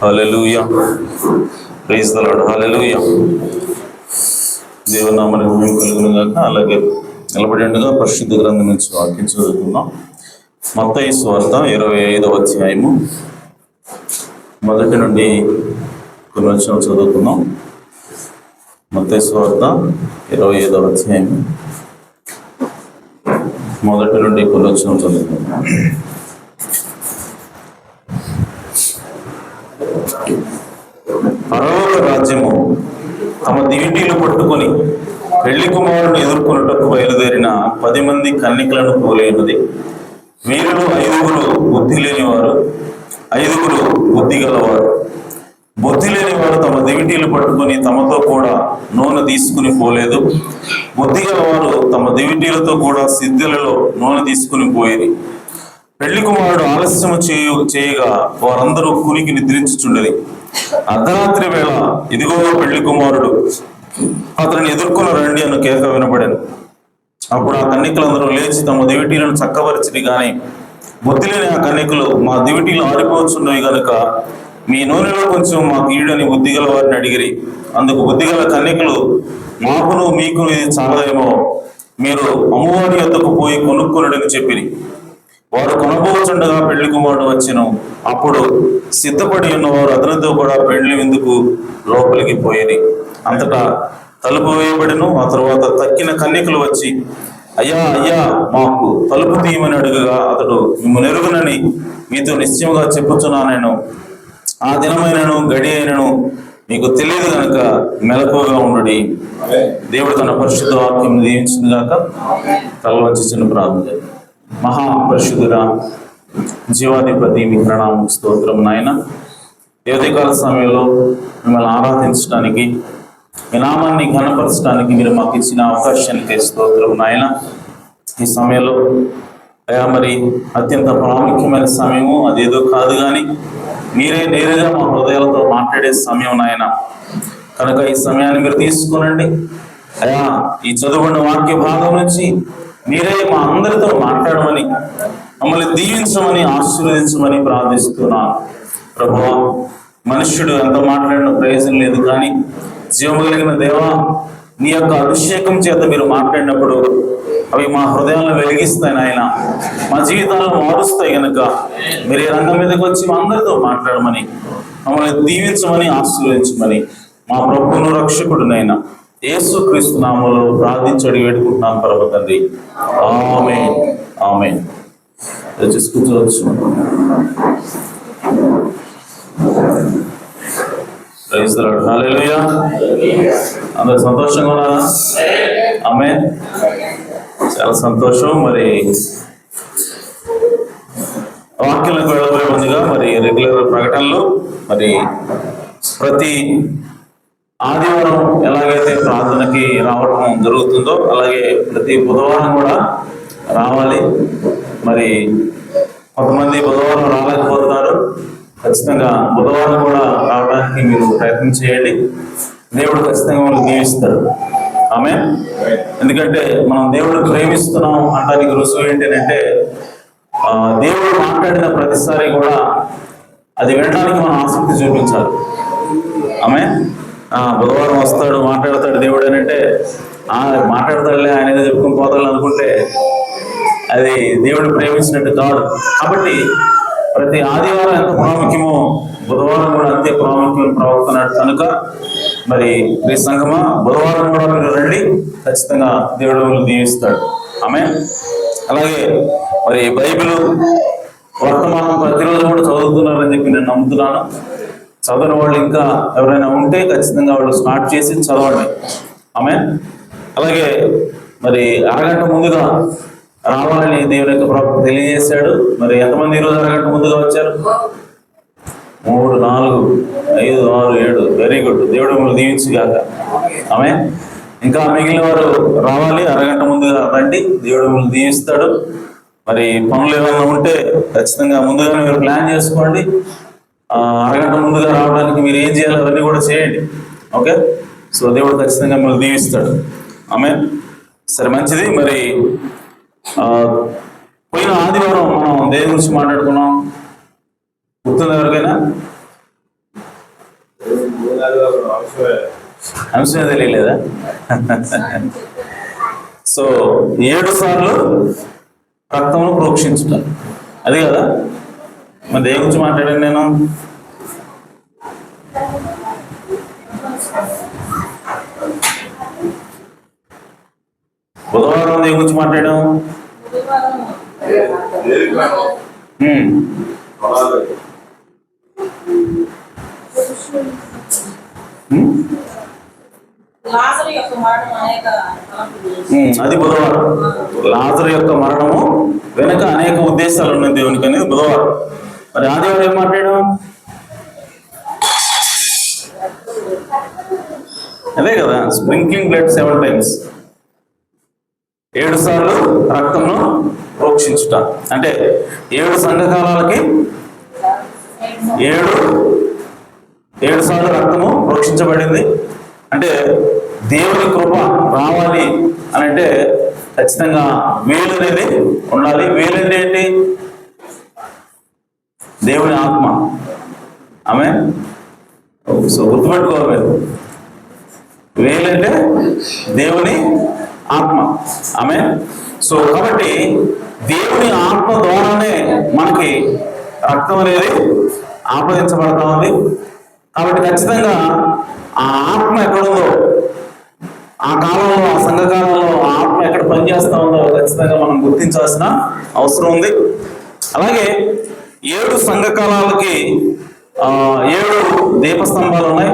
Hallelujah, praise the Lord. Hallelujah, దేవుని నామమునకు మహిమ కలుగును గాక. అలాగే నిలబడినగా పరిశుద్ధ గ్రంథం నుంచి వాక్యం చదువుకుందాం. మత్తయి సువార్త 25వ అధ్యాయము మొదటి నుండి కొన్ని వచనాలు చదువుకుందాం. మత్తయి సువార్త 25వ అధ్యాయము మొదటి నుండి కొన్ని వచనాలు చదువుకుందాం. పరలోక రాజ్యము తమ దివిటీలు పట్టుకొని పెళ్లి కుమారుని ఎదుర్కొనుటకు బయలుదేరిన 10 మంది కన్నికలను పోలేనది. వీరిలో 5 బుద్ధి లేనివారు, 5 బుద్ధి గలవారు. బుద్ధి లేనివారు తమ దివిటీలు పట్టుకొని తమతో కూడా నూనె తీసుకుని పోలేదు. బుద్ధి గలవారు తమ దివిటీలతో కూడా సిద్ధులలో నూనె తీసుకుని పోయేది. పెళ్లి కుమారుడు ఆలస్యము చేయగా వారందరూ కునికి నిద్రించుచుండరి. అర్ధరాత్రి వేళ ఇదిగో పెళ్లి కుమారుడు, అతనిని ఎదుర్కొని రండి అని కేక వినపడాను. అప్పుడు ఆ కన్నికలందరూ లేచి తమ దివిటీలను చక్కబరిచిరి. కానీ బుద్ధి లేని ఆ కన్నికలు, మా దివిటీలు ఆరిపోచున్నవి గనుక మీ నూనెలో కొంచెం మాకు ఈడని బుద్ధిగల వారిని అడిగిరి. అందుకు బుద్ధిగల కన్నికలు, మాకును మీకును ఇది చాలదేమో, మీరు అమ్మవారి యొద్దకు పోయి కొనుక్కునుడని చెప్పిరి. వారు కొనబోచుండగా పెళ్లి కుమారుడు వచ్చెను. అప్పుడు సిద్ధపడి ఉన్నవారు అతనితో కూడా పెళ్లి విందుకు లోపలికి పోయేది. అంతటా తలుపు వేయబడిను. ఆ తర్వాత తక్కిన కన్యకులు వచ్చి, అయ్యా అయ్యా మాకు తలుపు తీయమని అడుగగా అతడు, మిమ్ము నెరుగునని మీతో నిశ్చయముగా చెప్పుచున్నాను, ఆ దినమైనను గడి అయినను మీకు తెలియదు కనుక మెలకువగా ఉండుడి. దేవుడు తన పరిశుద్ధ వాక్యం దీవించింది గాక. తల వంచి చిన్న ప్రార్థన. మహాపరిశుద్ధుడా, జీవాధిపతి, మీ ప్రణామం, స్తోత్రం నాయన. ఉదయకాల సమయంలో మిమ్మల్ని ఆరాధించడానికి, మీ నామాన్ని ఘనపరచడానికి మీరు మాకు ఇచ్చిన అవకాశానికి స్తోత్రం నాయన. ఈ సమయంలో అయా మరి అత్యంత ప్రాముఖ్యమైన సమయము, అదేదో కాదు కానీ మీరే నేరుగా మా హృదయాలతో మాట్లాడే సమయం నాయన. కనుక ఈ సమయాన్ని మీరు తీసుకునండి అయా. ఈ చదువుకున్న వాక్య భాగం నుంచి మీరే మా అందరితో మాట్లాడమని, మమ్మల్ని దీవించమని, ఆశీర్వదించమని ప్రార్థిస్తున్నాను ప్రభువా. మనుష్యుడు ఎంత మాట్లాడిన ప్రయోజనం లేదు, కానీ జీవము కలిగిన దేవా, నీ యొక్క అభిషేకం చేత మీరు మాట్లాడినప్పుడు అవి మా హృదయాలను వెలిగిస్తాయి నాయన, మా జీవితాలను మారుస్తాయి. కనుక మీరు ఈ రంగం మీదకి వచ్చి మా అందరితో మాట్లాడమని, మమ్మల్ని దీవించమని, ఆశీర్వదించమని మా ప్రభువును రక్షకుడునైనా యేసుక్రీస్తు నామములో ప్రార్థించి వేడుకుంటున్నాం పరమ తండ్రి. Amen, amen. కూర్చోవచ్చు. Praise the Lord. హల్లెలూయా. అందరూ సంతోషంగా ఉన్నారా? ఆమేన్. చాలా సంతోషం. మరి వాక్యాలకు వెళ్ళబోయే ముందుగా మరి రెగ్యులర్ ప్రకటనలు, మరి ప్రతి ఆదివారం ఎలాగైతే ప్రార్థనకి రావడం జరుగుతుందో అలాగే ప్రతి బుధవారం కూడా రావాలి. మరి కొంతమంది బుధవారం రాలేకపోతున్నారు, ఖచ్చితంగా బుధవారం కూడా రావడానికి మీరు ప్రయత్నం చేయండి. దేవుడు ఖచ్చితంగా మనల్ని దీవిస్తాడు. ఆమేన్. ఎందుకంటే మనం దేవుడు ప్రేమిస్తున్నాం అనడానికి రుజువు ఏంటంటే దేవుడు మాట్లాడిన ప్రతిసారి కూడా అది వినడానికి మనం ఆసక్తి చూపించాలి. ఆమేన్. బుధవారం వస్తాడు మాట్లాడతాడు దేవుడు అని అంటే మాట్లాడతాడులే ఆయన ఏదో చెప్పుకొని పోతాడు అనుకుంటే అది దేవుడు ప్రేమించినట్టు కాదు. కాబట్టి ప్రతి ఆదివారం ఎంత ప్రాముఖ్యమో బుధవారం కూడా అంతే ప్రాముఖ్యం ప్రవక్తన్నాడు కనుక మరి ఈ సంఘమా బుధవారం కూడా మీరు రండి, ఖచ్చితంగా దేవుడు దీవిస్తాడు. ఆమేన్. అలాగే మరి బైబిల్ వర్తమానం ప్రతిరోజు కూడా చదువుతున్నారని చెప్పి నేను నమ్ముతున్నాను. చదవని వాళ్ళు ఇంకా ఎవరైనా ఉంటే ఖచ్చితంగా వాళ్ళు స్టార్ట్ చేసి చదవండి. ఆమేన్. అలాగే మరి అరగంట ముందుగా రావాలని దేవుని యొక్క ప్రవక్త తెలియజేశాడు. మరి ఎంతమంది ఈరోజు అరగంట ముందుగా వచ్చారు? 3, 4, 5, 6, 7. Very good. దేవుడు మిమ్మల్ని దీవించుగాక. ఆమేన్. ఇంకా మిగిలిన వారు రావాలి, అరగంట ముందుగా రండి, దేవుడు మిమ్మల్ని దీవిస్తాడు. మరి పనులు ఏమైనా ఉంటే ఖచ్చితంగా ముందుగానే మీరు ప్లాన్ చేసుకోండి. అరగంట ముందుగా రావడానికి మీరు ఏం చేయాలి అవన్నీ కూడా చేయండి. ఓకే. సో దేవుడు ఖచ్చితంగా మిమ్మల్ని దీవిస్తాడు. ఆమేన్. సరే, మంచిది. మరి పోయిన ఆదివారం మనం దేని గురించి మాట్లాడుకున్నాం గుర్తుంది ఎవరికైనా? అంశమే తెలియలేదా? సో 7 సార్లు రక్తమును ప్రోక్షించుట, అది కదా. మరి దేని గురించి మాట్లాడాను నేను? బుధవారం దేని గురించి మాట్లాడాం? అది బుధవారం. లాజరు యొక్క మరణము వెనుక అనేక ఉద్దేశాలు ఉన్నాయి దేవునికి అనేది బుధవారం. మరి ఆదివారం ఏం మాట్లాడాం? అదే కదా, స్ప్రింక్లింగ్ బ్లడ్ 7 times, 7 సార్లు రక్తంను ప్రోక్షించుట. అంటే 7 సంఘకాలాలకి 7 సార్లు రక్తము ప్రోక్షించబడింది. అంటే దేవుని కృప రావాలి అని అంటే ఖచ్చితంగా వేలు అనేది ఉండాలి. వేలు అంటే ఏంటి? దేవుని ఆత్మ. ఆమేన్. సో గుర్తుపెట్టుకోవాలి మీరు, వేలు అంటే దేవుని ఆత్మ. ఆమేన్. సో కాబట్టి దేవుని ఆత్మ ద్వారానే మనకి రక్తం అనేది ఆపాదించబడతా ఉంది. కాబట్టి ఖచ్చితంగా ఆ ఆత్మ ఎక్కడుందో, ఆ కాలంలో, ఆ సంఘకాలంలో ఆ ఆత్మ ఎక్కడ పనిచేస్తా ఉందో ఖచ్చితంగా మనం గుర్తించాల్సిన అవసరం ఉంది. అలాగే 7 సంఘకాలాలకి 7 దీపస్తంభాలు ఉన్నాయి.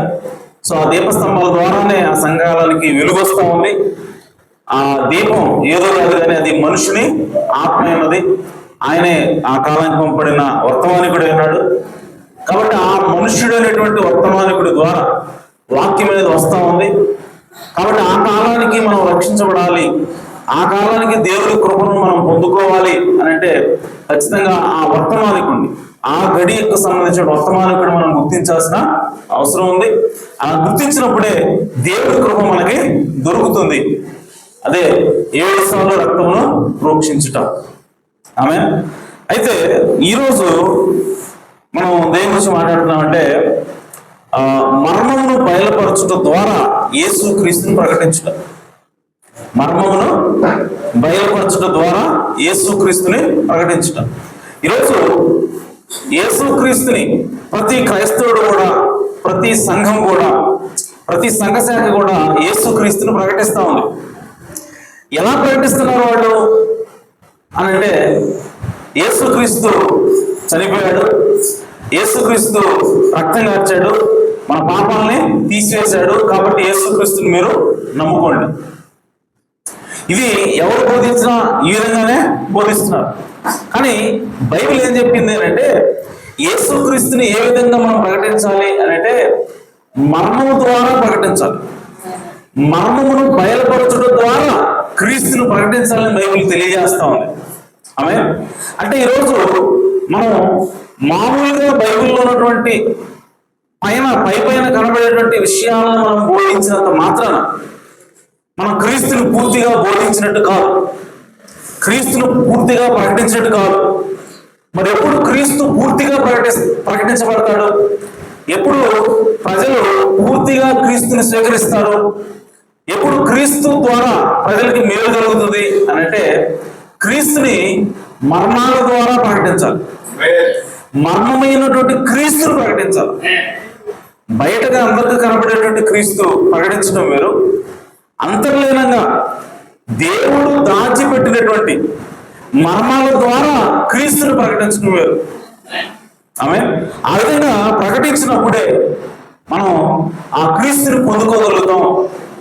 సో ఆ దీపస్తంభాల ద్వారానే ఆ సంఘకాలానికి వెలుగొస్తూ ఉంది. ఆ దీపం ఏదో కాదు కానీ అది మనుషుని ఆత్మ అన్నది. ఆయనే ఆ కాలానికి పంపబడిన వర్తమానికుడు అయినాడు. కాబట్టి ఆ మనుష్యుడు అనేటువంటి వర్తమానికుడి ద్వారా వాక్యం అనేది వస్తూ ఉంది. కాబట్టి ఆ కాలానికి మనం రక్షించబడాలి, ఆ కాలానికి దేవుడి కృపను మనం పొందుకోవాలి అని అంటే ఖచ్చితంగా ఆ వర్తమానికుడిని, ఆ గడియకు సంబంధించిన వర్తమానికుడు మనం గుర్తించాల్సిన అవసరం ఉంది. అలా గుర్తించినప్పుడే దేవుడి కృప మనకి దొరుకుతుంది. అదే 7 సార్లు రక్తమును ప్రోక్షించుట. ఆమేన్. అయితే ఈరోజు మనం దేని గురించి మాట్లాడుతున్నామంటే మర్మమును బయలుపరచుట ద్వారా యేసు క్రీస్తుని ప్రకటించుట. మర్మమును బయలుపరచుట ద్వారా యేసు క్రీస్తుని ప్రకటించుట. ఈరోజు యేసు క్రీస్తుని ప్రతి క్రైస్తవుడు కూడా, ప్రతి సంఘం కూడా, ప్రతి సంఘ శాఖ కూడా యేసు క్రీస్తుని ప్రకటిస్తూ ఉంది. ఎలా ప్రకటిస్తున్నారు వాళ్ళు అని అంటే, యేసుక్రీస్తు చనిపోయాడు, యేసుక్రీస్తు రక్తం కార్చాడు, మన పాపాలని తీసివేశాడు, కాబట్టి యేసుక్రీస్తుని మీరు నమ్ముకోండి. ఇది ఎవరు బోధించినా ఈ విధంగానే బోధిస్తున్నారు. కానీ బైబిల్ ఏం చెప్పింది అంటే యేసుక్రీస్తుని ఏ విధంగా మనం ప్రకటించాలి అని అంటే మర్మము ద్వారా ప్రకటించాలి. మర్మమును బయలుపరచడం ద్వారా క్రీస్తును ప్రకటించాలని బైబిల్ తెలియజేస్తా ఉంది. ఆమేన్. అంటే ఈరోజు మనం మామూలుగా బైబిల్లో ఉన్నటువంటి పైన కనబడేటువంటి విషయాలను మనం బోధించినంత మాత్రాన మనం క్రీస్తుని పూర్తిగా బోధించినట్టు కాదు, క్రీస్తును పూర్తిగా ప్రకటించినట్టు కాదు. మరి ఎప్పుడు క్రీస్తు పూర్తిగా ప్రకటించబడతాడు? ఎప్పుడు ప్రజలు పూర్తిగా క్రీస్తుని స్వీకరిస్తారు? ఎప్పుడు క్రీస్తు ద్వారా ప్రజలకి మేలు కలుగుతుంది అని అంటే క్రీస్తుని మర్మాల ద్వారా ప్రకటించాలి, మర్మమైనటువంటి క్రీస్తుని ప్రకటించాలి. బయటగా అందరికీ కనబడేటువంటి క్రీస్తు ప్రకటించడం వేరు, అంతర్లీనంగా దేవుడు దాచిపెట్టినటువంటి మర్మాల ద్వారా క్రీస్తుని ప్రకటించడం వేరు. ఆ విధంగా ప్రకటించినప్పుడే మనం ఆ క్రీస్తుని పొందుకోగలుగుతాం,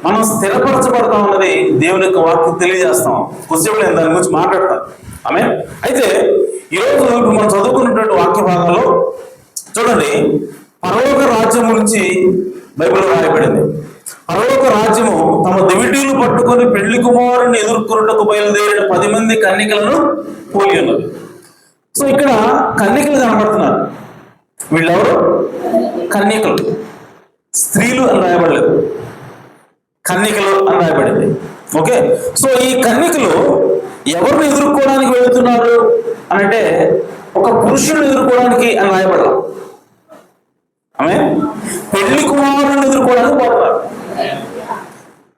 మనం స్థిరపరచబడతాం అన్నది దేవుని యొక్క వాక్యం తెలియజేస్తాం. కొద్దిసేపు నేను దాని గురించి మాట్లాడతాను. అయితే ఈరోజు ఇప్పుడు మనం చదువుకున్నటువంటి వాక్య భాగాల్లో చూడండి, పరలోక రాజ్యం గురించి బైబిల్లో రాయబడింది. పరలోక రాజ్యము తమ దివిటీలు పట్టుకొని పెళ్లి కుమారుని ఎదుర్కొన్నటకు బయలుదేరిన 10 మంది కన్యకలను పోలి ఉన్నది. సో ఇక్కడ కన్యకలు కనబడుతున్నారు. వీళ్ళెవరు? కన్యకలు, స్త్రీలు అని రాయబడలేదు, కన్యకలు అని రాయబడింది. ఓకే, సో ఈ కన్యకలు ఎవరిని ఎదుర్కోవడానికి వెళుతున్నారు అని అంటే ఒక పురుషుని ఎదుర్కోవడానికి అని రాయబడాలి. పెళ్లి కుమారుని ఎదుర్కోవడానికి పోతున్నారు.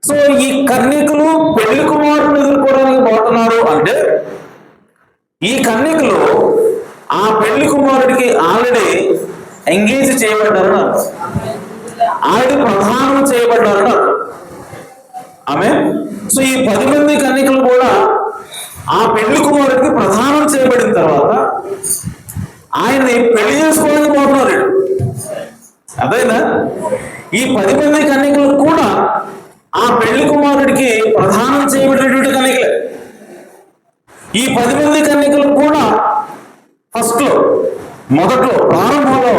సో ఈ కన్యకలు పెళ్లి కుమారుని ఎదుర్కోవడానికి పోతున్నారు అంటే ఈ కన్యకలు ఆ పెళ్లి కుమారుడికి ఆల్రెడీ ఎంగేజ్ చేయబడ్డారని అర్థం, ఆల్రెడీ ప్రధానం చేయబడ్డారని అర్థం. సో ఈ 10 మంది కన్యకలు కూడా ఆ పెళ్లి కుమారుడికి ప్రధానం చేయబడిన తర్వాత ఆయన్ని పెళ్లి చేసుకోవడానికి పోతున్నారు. అదేనా? ఈ 10 మంది కన్యకలు కూడా ఆ పెళ్లి కుమారుడికి ప్రధానం చేయబడినటువంటి కన్యకలే. ఈ 10 మంది కన్యకలు కూడా మొదట్లో ప్రారంభంలో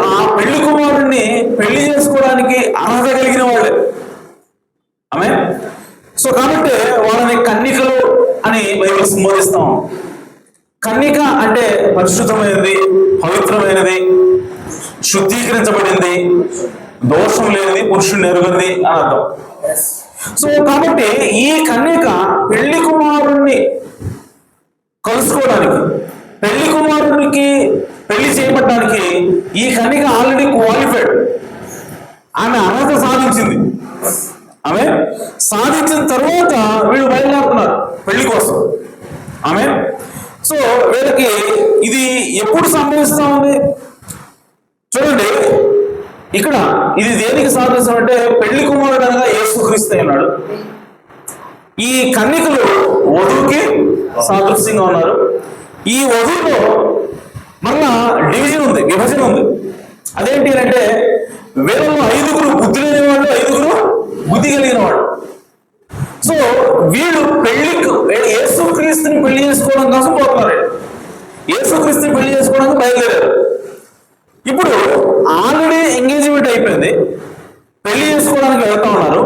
ఆ పెళ్లి కుమారుడిని పెళ్లి చేసుకోవడానికి అర్హత కలిగిన వాళ్ళే. సో కాబట్టి వాళ్ళని కన్యకలు అని బైబిల్ సంబోధిస్తాం. కన్యక అంటే పరిశుద్ధమైనది, పవిత్రమైనది, శుద్ధీకరించబడింది, దోషం లేనిది, పురుషుని ఎరుగనిది అని అర్థం. సో కాబట్టి ఈ కన్యక పెళ్లి కుమారుణ్ణి కలుసుకోవడానికి, పెళ్లి కుమారుడికి పెళ్లి చేయబడడానికి ఈ కన్యక ఆల్రెడీ క్వాలిఫైడ్, ఆమె అర్హత సాధించింది. సాధించిన తర్వాత వీళ్ళు బయలుదేరుతున్నారు పెళ్లి కోసం. సో వీళ్ళకి ఇది ఎప్పుడు సంభవిస్తా ఉంది చూడండి. ఇక్కడ ఇది దేనికి సాదృశ్యం అంటే పెళ్లి కుమారుడు అనగా యేసుక్రీస్తు ఉన్నాడు. ఈ కన్యకలు వధువుకి సాదృశ్యంగా ఉన్నారు. ఈ వధువులో మళ్ళా డివిజన్ ఉంది, విభజన ఉంది. అదేంటి అంటే వీళ్ళలో 5 బుద్ధి లేని వాళ్ళు, 5 బుద్ధి కలిగిన వాళ్ళు. సో వీళ్ళు యేసుక్రీస్తుని పెళ్లి చేసుకోవడం కోసం పోతున్నారు. యేసుక్రీస్తుని పెళ్లి చేసుకోవడానికి బయలుదేరారు. ఇప్పుడు ఆల్రెడీ ఎంగేజ్మెంట్ అయిపోయింది, పెళ్లి చేసుకోవడానికి వెళ్తా ఉన్నారు.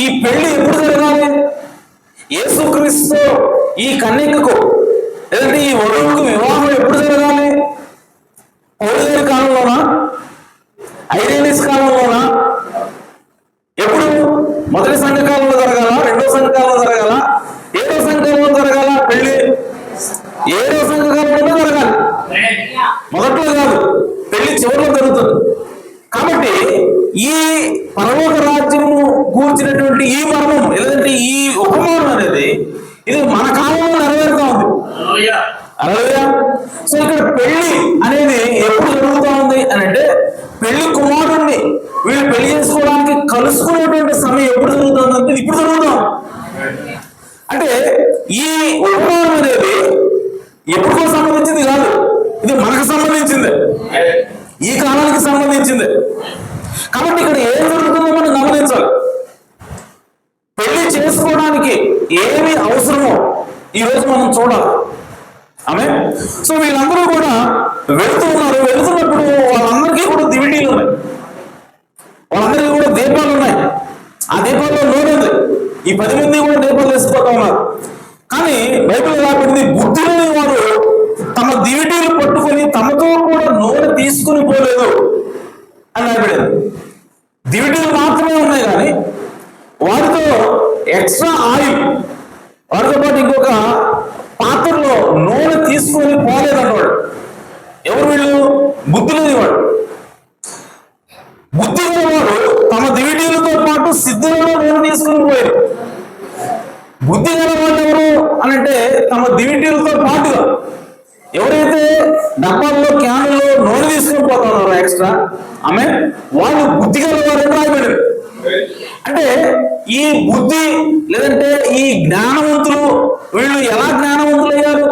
ఈ పెళ్లి ఎప్పుడు జరగాలి? యేసుక్రీస్తు ఈ కన్యకకు లేదంటే ఈ వధువుకు వివాహం ఎప్పుడు జరగాలి? పౌరుల కాలంలోనా? ఐరేనిస్ కాలంలోనా? ఎప్పుడు? మొదటి సంఘకాలంలో జరగాల? రెండో సంఘకాలంలో జరగాల? ఏడో సంఘకాలంలో జరగాల? పెళ్లి 7వ సంఘకాలంలో జరగాలి, మొదట్లో కాదు, పెళ్లి చివరిలో జరుగుతుంది. కాబట్టి ఈ పరలోక రాజ్యము కూర్చినటువంటి ఈ మర్మం లేదంటే ఈ ఉపమానం అనేది ఇది మన కాలంలో నెరవేరుతా ఉంది. అలాగే సో ఇక్కడ పెళ్లి అనేది ఎప్పుడు జరుగుతూ ఉంది అని అంటే పెళ్లి కుమారుణ్ణి వీళ్ళు పెళ్లి చేసుకోవడానికి కలుసుకునేటువంటి సమయం ఎప్పుడు జరుగుతుంది అంటే ఇప్పుడు జరుగుతాం. అంటే ఈ ఉపమానం అనేది ఎప్పుడుకో సంబంధించింది కాదు, ఇది మనకు సంబంధించింది, ఈ కాలానికి సంబంధించింది. కాబట్టి ఇక్కడ ఏం జరుగుతుందో మనం గమనించాలి. పెళ్లి చేసుకోవడానికి ఏమి అవసరమో ఈరోజు మనం చూడాలి. సో వీళ్ళందరూ కూడా వెళుతున్నారు. వెళుతున్నప్పుడు వాళ్ళందరికీ కూడా దివిటీలు ఉన్నాయి, వాళ్ళందరికీ కూడా దీపాలు ఉన్నాయి. ఆ దీపాల్లో నూనె, ఈ 10 మంది కూడా దీపాలు వేసిపోతా ఉన్నారు. కానీ బైబిల్ రాబడింది, బుద్ధి లేని వారు తమ దివిటీలు పట్టుకొని కూడా నూనె తీసుకుని పోలేదు అని రాయబడింది. దివిటీలు మాత్రమే ఉన్నాయి కానీ వాటితో ఎక్స్ట్రా ఆయిల్, వాటితో పాటు ఇంకొక పాత్రలో నూనె తీసుకొని పోలేదన్నవాడు. ఎవరు వీళ్ళు? బుద్ధి లేని వాడు. బుద్ధి గలవాడు తమ దివిటీలతో పాటు సిద్ధులలో నూనె తీసుకుని పోయారు. బుద్ధి గలవాళ్ళు ఎవరు అని అంటే తమ దివిటీలతో పాటుగా ఎవరైతే డబ్బాల్లో క్యాన్లో నూనె తీసుకుని పోతున్నారో ఎక్స్ట్రా ఆమె వాళ్ళు బుద్ధి గలవారు రాయబడి. అంటే ఈ బుద్ధి లేదంటే ఈ జ్ఞానవంతులు వీళ్ళు ఎలా జ్ఞానవంతులు అయ్యారు,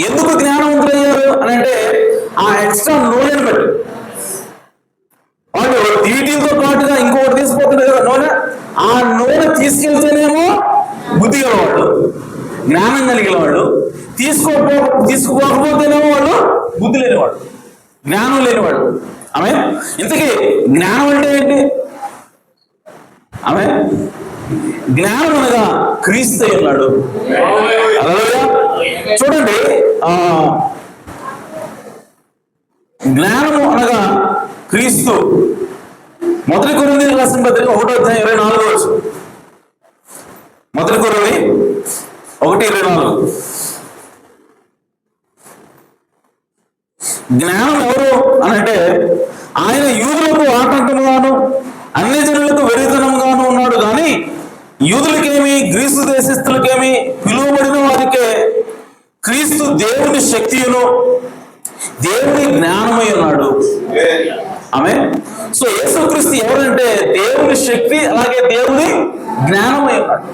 ఎందుకు జ్ఞానవంతులు అయ్యారు అని అంటే ఆ ఎక్స్ట్రా నూనెను బట్టి. వాళ్ళు దివిటీలతో పాటుగా ఇంకొకటి తీసుకుపోతున్నారు కదా నూనె, ఆ నూనె తీసుకెళ్తేనేమో బుద్ధి గలవాళ్ళు, జ్ఞానం కలిగిన వాళ్ళు, తీసుకుపోకపోతేనేమో వాళ్ళు బుద్ధి లేనివాడు, జ్ఞానం లేనివాడు. ఆమె ఇంతకీ జ్ఞానం అంటే ఏంటి? ఆమె జ్ఞానం అనగా క్రీస్తు ఉన్నాడు. అలాగే చూడండి, జ్ఞానము అనగా క్రీస్తు. మొదటి కొరింథీయులకు రాసిన పత్రిక 1:24. మొదటి కొరింథీ 1:24. జ్ఞానం ఎవరు అనంటే ఆయన యూదులకు ఆటంకముగాను అన్ని జనులకు వెరితనంగాను ఉన్నాడు కానీ యూదులకేమి గ్రీసు దేశస్థులకేమి పిలువబడిన వారికే క్రీస్తు దేవుని శక్తియును దేవుని జ్ఞానమై ఉన్నాడు. ఆమె సో యేసుక్రీస్తు ఎవరంటే దేవుని శక్తి, అలాగే దేవుని జ్ఞానమై ఉన్నాడు.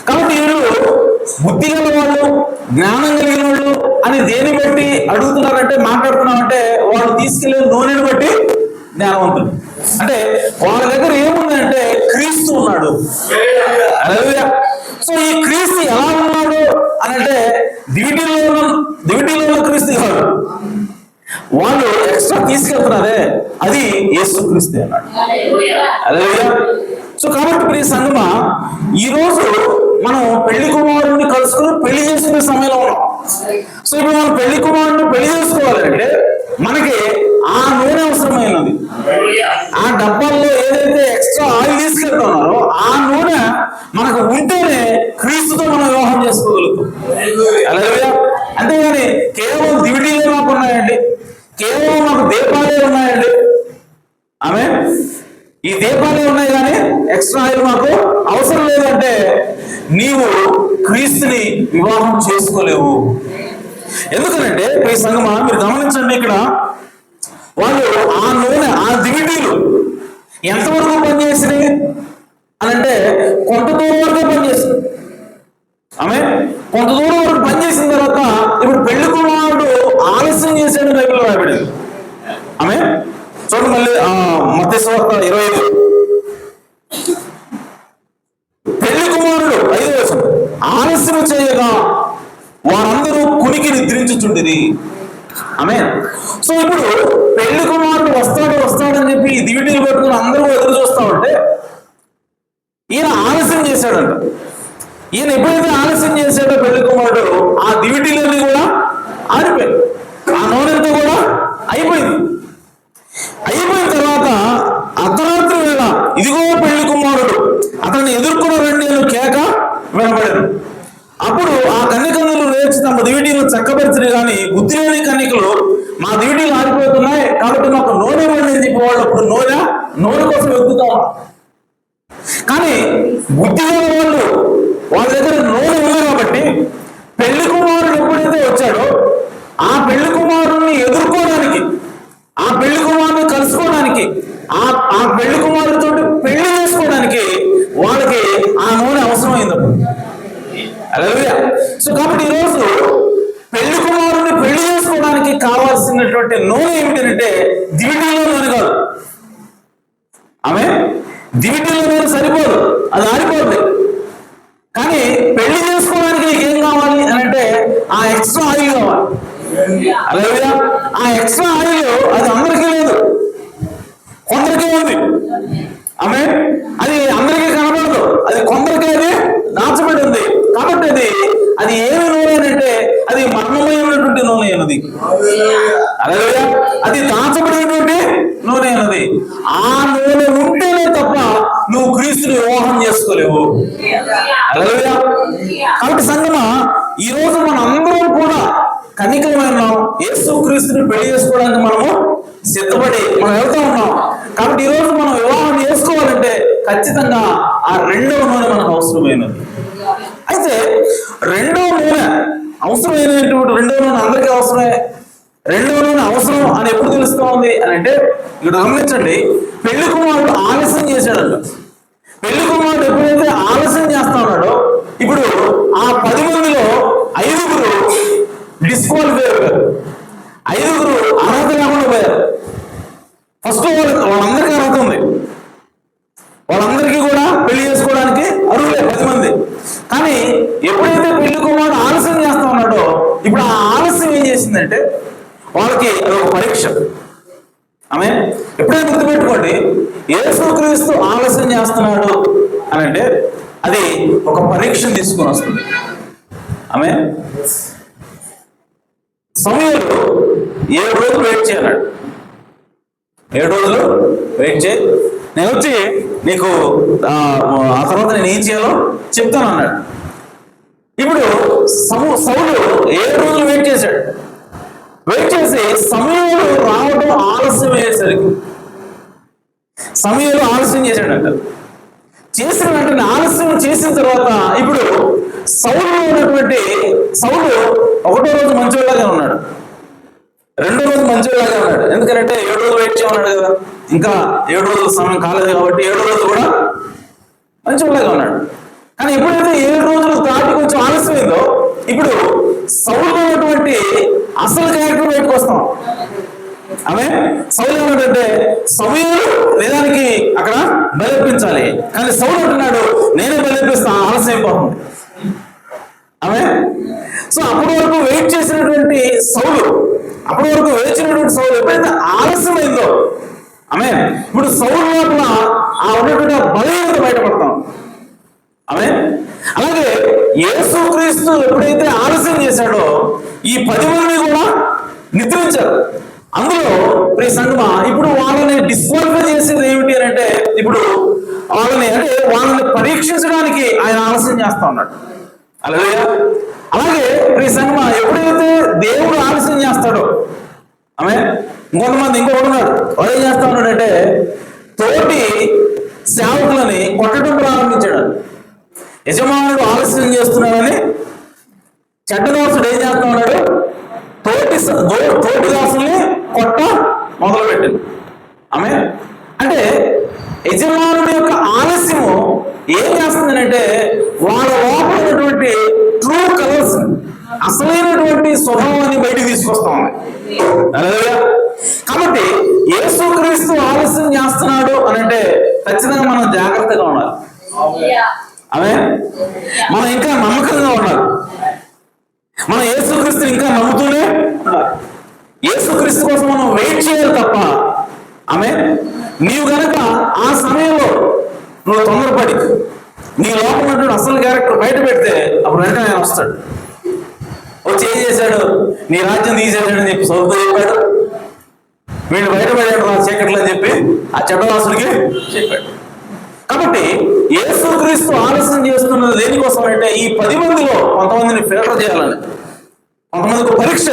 కాబట్టి వీళ్ళు బుద్ధి గల వాళ్ళు, జ్ఞానం కలిగిన వాళ్ళు అని దేని బట్టి అడుగుతున్నారంటే మాట్లాడుతున్నామంటే వాళ్ళు తీసుకెళ్లే నూనెని బట్టి జ్ఞానవంతులు. అంటే వాళ్ళ దగ్గర ఏముందంటే క్రీస్తు ఉన్నాడు. సో ఈ క్రీస్తు ఎలా ఉన్నాడు అని అంటే దివిటీలో క్రీస్తు కాదు, వాళ్ళు ఎక్స్ట్రా తీసుకెళ్తున్నారే అది యేసుక్రీస్తు అన్నాడు. హల్లెలూయా. సో కాబట్టి ప్రియ సంగమా, ఈరోజు మనం పెళ్లి కుమారుడిని కలుసుకుని పెళ్లి చేసుకునే సమయంలో ఉన్నాం. సో ఇప్పుడు మనం పెళ్లి కుమారుడిని పెళ్లి చేసుకోవాలంటే మనకి ఆ నూనె అవసరమైనది. ఆ డబ్బాల్లో ఏదైతే ఎక్స్ట్రా ఆయిల్ తీసుకెళ్తున్నారో ఆ నూనె మనకు ఉంటేనే క్రీస్తుతో మనం వివాహం చేసుకోగలుగుతాం. హల్లెలూయా. అంతేగాని కేవలం దివిటీలే మాకు ఉన్నాయండి, కేవలం మాకు దీపాలే ఉన్నాయండి, ఆమె ఈ దీపాలే ఉన్నాయి కానీ ఎక్స్ట్రా ఆయిల్ మాకు అవసరం లేదంటే నీవు క్రీస్తుని వివాహం చేసుకోలేవు. ఎందుకనంటే ఈ సంగమా మీరు గమనించండి, ఇక్కడ వాళ్ళు ఆ నూనె, ఆ దివిటీలు ఎంతవరకు పనిచేసినాయి అని అంటే కొంత దూరం వరకు పనిచేసింది. ఆమె కొంత దూరం వరకు పనిచేసిన తర్వాత ఇప్పుడు పెళ్లి కుమారుడు ఆలస్యం చేశాడు బైబిల్లో రాయబడింది. ఆమె చూడండి మళ్ళీ మత్తయి సువార్త 25. పెళ్లి కుమారుడు 5వ ఆలస్యం చేయగా వారందరూ కునికి నిద్రించుచుండిరి. ఆమె సో ఇప్పుడు పెళ్లి కుమారుడు వస్తాడని చెప్పి ఈ దివిటీలు పెట్టుకుని అందరూ ఎదురు చూస్తా ఉంటే ఈయన ఆలస్యం చేశాడంట. ఈయన ఎప్పుడైతే ఆలస్యం చేశాడో పెళ్లి కుమారుడు, ఆ దివిటీలన్నీ కూడా ఆరిపోయింది, ఆ నూనెంతో కూడా అయిపోయింది. అయిపోయిన తర్వాత అర్ధరాత్రి వేళ ఇదిగో పెళ్లి కుమారుడు, అతన్ని ఎదుర్కొన్న రెండు కేక వినబడేది. అప్పుడు ఆ కన్యకలు లేచి తమ దివిటీలను చక్కబరిచిరి కానీ బుద్ధి లేని కన్యకలు మా దివిటీలు ఆరిపోతున్నాయి కాబట్టి మాకు నూనె ఇవ్వండి అని చెప్పి వాళ్ళు అప్పుడు నూనె కోసం వెతుకుతాం. కానీ బుద్ధి లేని వాళ్ళు వాళ్ళ దగ్గర నూనె ఉంది కాబట్టి పెళ్లి కుమారుడు ఎప్పుడైతే వచ్చాడో ఆ పెళ్లి కుమారుడిని ఎదుర్కోవడానికి, ఆ పెళ్లి కుమారుని కలుసుకోవడానికి, ఆ పెళ్లి కుమారుడితో పెళ్లి చేసుకోవడానికి వాళ్ళకి ఆ నూనె అవసరమైంది. హల్లెలూయా. సో కాబట్టి ఈరోజు పెళ్లి కుమారుని పెళ్లి చేసుకోవడానికి కావాల్సినటువంటి నూనె ఏమిటంటే దివిటీలో నూనె కాదు. ఆమె దివిటీలో నూనె సరిపోదు, అది ఆరిపోద్ది. కానీ పెళ్లి చేసుకోవడానికి ఏం కావాలి అని అంటే ఆ ఎక్స్ట్రా ఆయిల్ కావాలి. హల్లెలూయా. ఆ ఎక్స్ట్రా ఆయిల్ అది అందరికీ లేదు, కొందరికే ఉంది. ఆమె అది అందరికీ కనబడదు, అది కొందరికే అది దాచబడి ఉంది. కాబట్టి అది ఏమి నూనె అంటే అది మర్మమైనటువంటి నూనె. అయినది. అలాగే అది దాచబడినటువంటి నూనె అయినది. ఆ నూనె ఉంటేనే తప్ప నువ్వు క్రీస్తుని వివాహం చేసుకోలేవు. అలాగే కాబట్టి సంగమా, ఈ రోజు మన అందరం కూడా కన్నికమైన యేసు క్రీస్తుని పెళ్లి చేసుకోవడానికి మనము సిద్ధపడి మనం వెళ్తా ఉన్నాం. కాబట్టి ఈ రోజు మనం వివాహం చేసుకోవాలంటే ఖచ్చితంగా ఆ రెండవ నూనె మనకు అవసరమైనది. అయితే రెండవ నూనె అవసరమైనటువంటి రెండవ నూనె అందరికీ అవసరమే. రెండవ నూనె అవసరం అని ఎప్పుడు తెలుస్తూ ఉంది అని అంటే, ఇక్కడ గమనించండి, పెళ్లి కుమారుడు ఆలస్యం చేశాడంట. పెళ్లి కుమారుడు ఎప్పుడైతే ఆలస్యం చేస్తా ఉన్నాడో, ఇప్పుడు ఆ 10 మందిలో 5గురు డిస్క్వాలిఫై అయ్యారు. 5గురు అర్హత లేకుండా పోయారు. ఫస్ట్ వాళ్ళందరికీ అర్హత ఉంది, వాళ్ళందరికీ కూడా పెళ్లి చేసుకోవడానికి అర్హులే 10 మంది. కానీ ఎప్పుడైతే పెళ్లి కుమారుడు ఆలస్యం చేస్తా ఉన్నాడో, ఇప్పుడు ఆ ఆలస్యం ఏం చేసిందంటే వాళ్ళకి అదొక పరీక్ష. ఆమె ఎప్పుడైతే గుర్తుపెట్టుకోండి, యేసుక్రీస్తు ఆలస్యం చేస్తున్నాడు అని అంటే అది ఒక పరీక్షను తీసుకొని వస్తుంది. ఆమె సమయంలో 7 రోజులు వెయిట్ చేయన్నాడు. 7 రోజులు వెయిట్ చేయి, నేను వచ్చి నీకు ఆ తర్వాత నేను ఏం చేయాలో చెప్తాను అన్నాడు. ఇప్పుడు సౌలు 7 రోజులు వెయిట్ చేశాడు. వెయిట్ చేసి సమయంలో రావడం ఆలస్యం అయ్యేసరికి సమయంలో ఆలస్యం చేశాడంట. చేసిన వెంటనే ఆలస్యం చేసిన తర్వాత ఇప్పుడు సౌలు ఉన్నటువంటి సౌలు 1వ రోజు మంచోళ్ళగా ఉన్నాడు, 2వ రోజు మంచోళ్ళగా ఉన్నాడు. ఎందుకంటే 7 రోజులు వెయిట్ చేయమన్నాడు కదా, ఇంకా 7 రోజుల సమయం కాలేదు కాబట్టి 7వ రోజు కూడా మంచోళ్ళగా ఉన్నాడు. కానీ ఎప్పుడైతే 7 రోజులు దాటి కొంచెం ఆలస్యమైందో, ఇప్పుడు సౌలు ఉన్నటువంటి అసలు క్యారెక్టర్ బయటకు వస్తాం. ఆమె సౌలు ఏమంటే సమయంలో నిజానికి అక్కడ బలిపించాలి, కానీ సౌలు అంటున్నాడు నేనే బలిపిస్తాను, ఆలస్యం అయిపోతుంది. ఆమె సో అప్పటి వరకు వెయిట్ చేసినటువంటి సౌలు, అప్పటి వరకు వేచినటువంటి సౌలు ఎప్పుడైతే ఆలస్యమైందో, ఆమె ఇప్పుడు సౌలు లోపల ఆ ఉన్నటువంటి బలహీనత బయటపడతాం. ఆమె అలాగే యేసుక్రీస్తు ఎప్పుడైతే ఆలస్యం చేశాడో ఈ 10 మంది కూడా నిద్రించారు. అందులో ప్రియ సంగమా, ఇప్పుడు వాళ్ళని డిస్క్వాలిఫై చేసేది ఏమిటి అని అంటే, ఇప్పుడు వాళ్ళని పరీక్షించడానికి ఆయన ఆలస్యం చేస్తా ఉన్నాడు. అలాగే ప్రియ సంగమా, ఎప్పుడైతే దేవుడు ఆలస్యం చేస్తాడో, ఆమె ఇంకొంతమంది ఇంకొకటి ఉన్నాడు, వాడు ఏం చేస్తా ఉన్నాడంటే తోటి సేవకులని కొట్టడం ప్రారంభించాడు. యజమానుడు ఆలస్యం చేస్తున్నాడని చెడ్డదాసుడు ఏం చేస్తా ఉన్నాడు, తోటి దాసుల్ని కొట్ట మొదలుపెట్టింది. ఆమె అంటే యజమానుడి యొక్క ఆలస్యము ఏం చేస్తుందంటే వాళ్ళ లోపల ఉన్నటువంటి ట్రూ కలర్స్, అసలైనటువంటి స్వభావాన్ని బయటికి తీసుకొస్తా ఉంది. కాబట్టి యేసుక్రీస్తు ఆలస్యం చేస్తున్నాడు అని అంటే ఖచ్చితంగా మనం జాగ్రత్తగా ఉండాలి. ఆమె మనం ఇంకా నమ్మకంగా ఉండాలి. మనం యేసుక్రీస్తు ఇంకా నమ్ముతూనే ఉండాలి. యేసుక్రీస్తు కోసం మనం వెయిట్ చేయాలి తప్ప, ఆమె నీవు గనక ఆ సమయంలో నువ్వు తొందరపడి నీ లోపల ఉన్నటువంటి అసలు క్యారెక్టర్ బయట పెడితే అప్పుడు వెంటనే ఆయన వస్తాడు. వచ్చి ఏం చేశాడు, నీ రాజ్యం తీసేశాడని చెప్పి సౌలుతో చెప్పాడు. వీళ్ళు బయటపడాడు నా చీకట్లు అని చెప్పి ఆ చెడ్డదాసుడికి చెప్పాడు. కాబట్టి యేసుక్రీస్తు ఆలస్యం చేస్తున్నది దేనికోసం అంటే ఈ 10 మందిలో కొంతమందిని ఫిల్టర్ చేయాలని, కొంతమందికి పరీక్ష.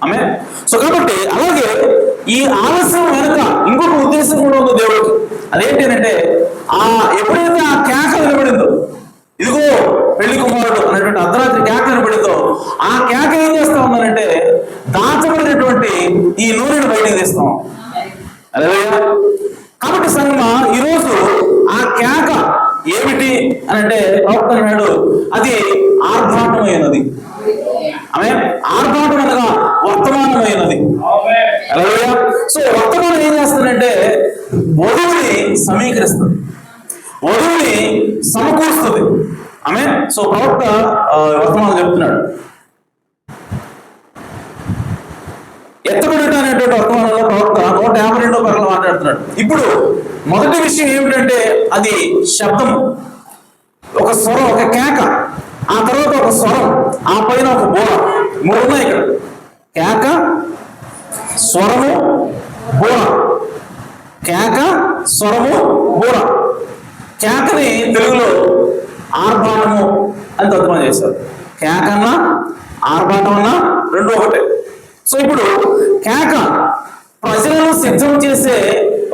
ఆమె సో కాబట్టి అలాగే ఈ ఆలస్యం వెనుక ఇంకొక ఉద్దేశం కూడా ఉంది దేవుడికి. అదేంటి అంటే ఎప్పుడైతే ఆ కేక వినబడిందో, ఇదిగో పెళ్లి కుమారుడు అనేటువంటి అర్ధరాత్రి కేక వినబడిందో, ఆ కేక ఏం చేస్తా ఉందనంటే దాచబడినటువంటి ఈ నూనెను బయటకు తీస్తాం. అదే కాబట్టి సంగమా, ఈరోజు ఆ కేక ఏమిటి అని అంటే ప్రవక్త అన్నాడు, అది ఆర్భాటమైనది. ఆమె ఆర్భాటం అనగా వర్తమానమైనది. సో వర్తమానం ఏం చేస్తుందంటే వధువుని సమీకరిస్తుంది, వధువుని సమకూరుస్తుంది. ఆమె సో ప్రవక్త వర్తమానం చెప్తున్నాడు. ఎత్తబడుట అనేటువంటి వర్తమానంలో ప్రవక్త 152వ పరలో మాట్లాడుతున్నాడు. ఇప్పుడు మొదటి విషయం ఏమిటంటే అది శబ్దం, ఒక స్వరం, ఒక కేక, ఆ తర్వాత ఒక స్వరం, ఆ పైన ఒక బోర, 3 ఉన్నాయి ఇక్కడ. కేక, స్వరము, బోర. కేక, స్వరము, బోర. కేకని తెలుగులో ఆర్భాటము అని తర్జుమా చేశారు. కేక అన్నా ఆర్భాటం అన్నా రెండు ఒకటే. సో ఇప్పుడు కేక ప్రజలను సిద్ధం చేసే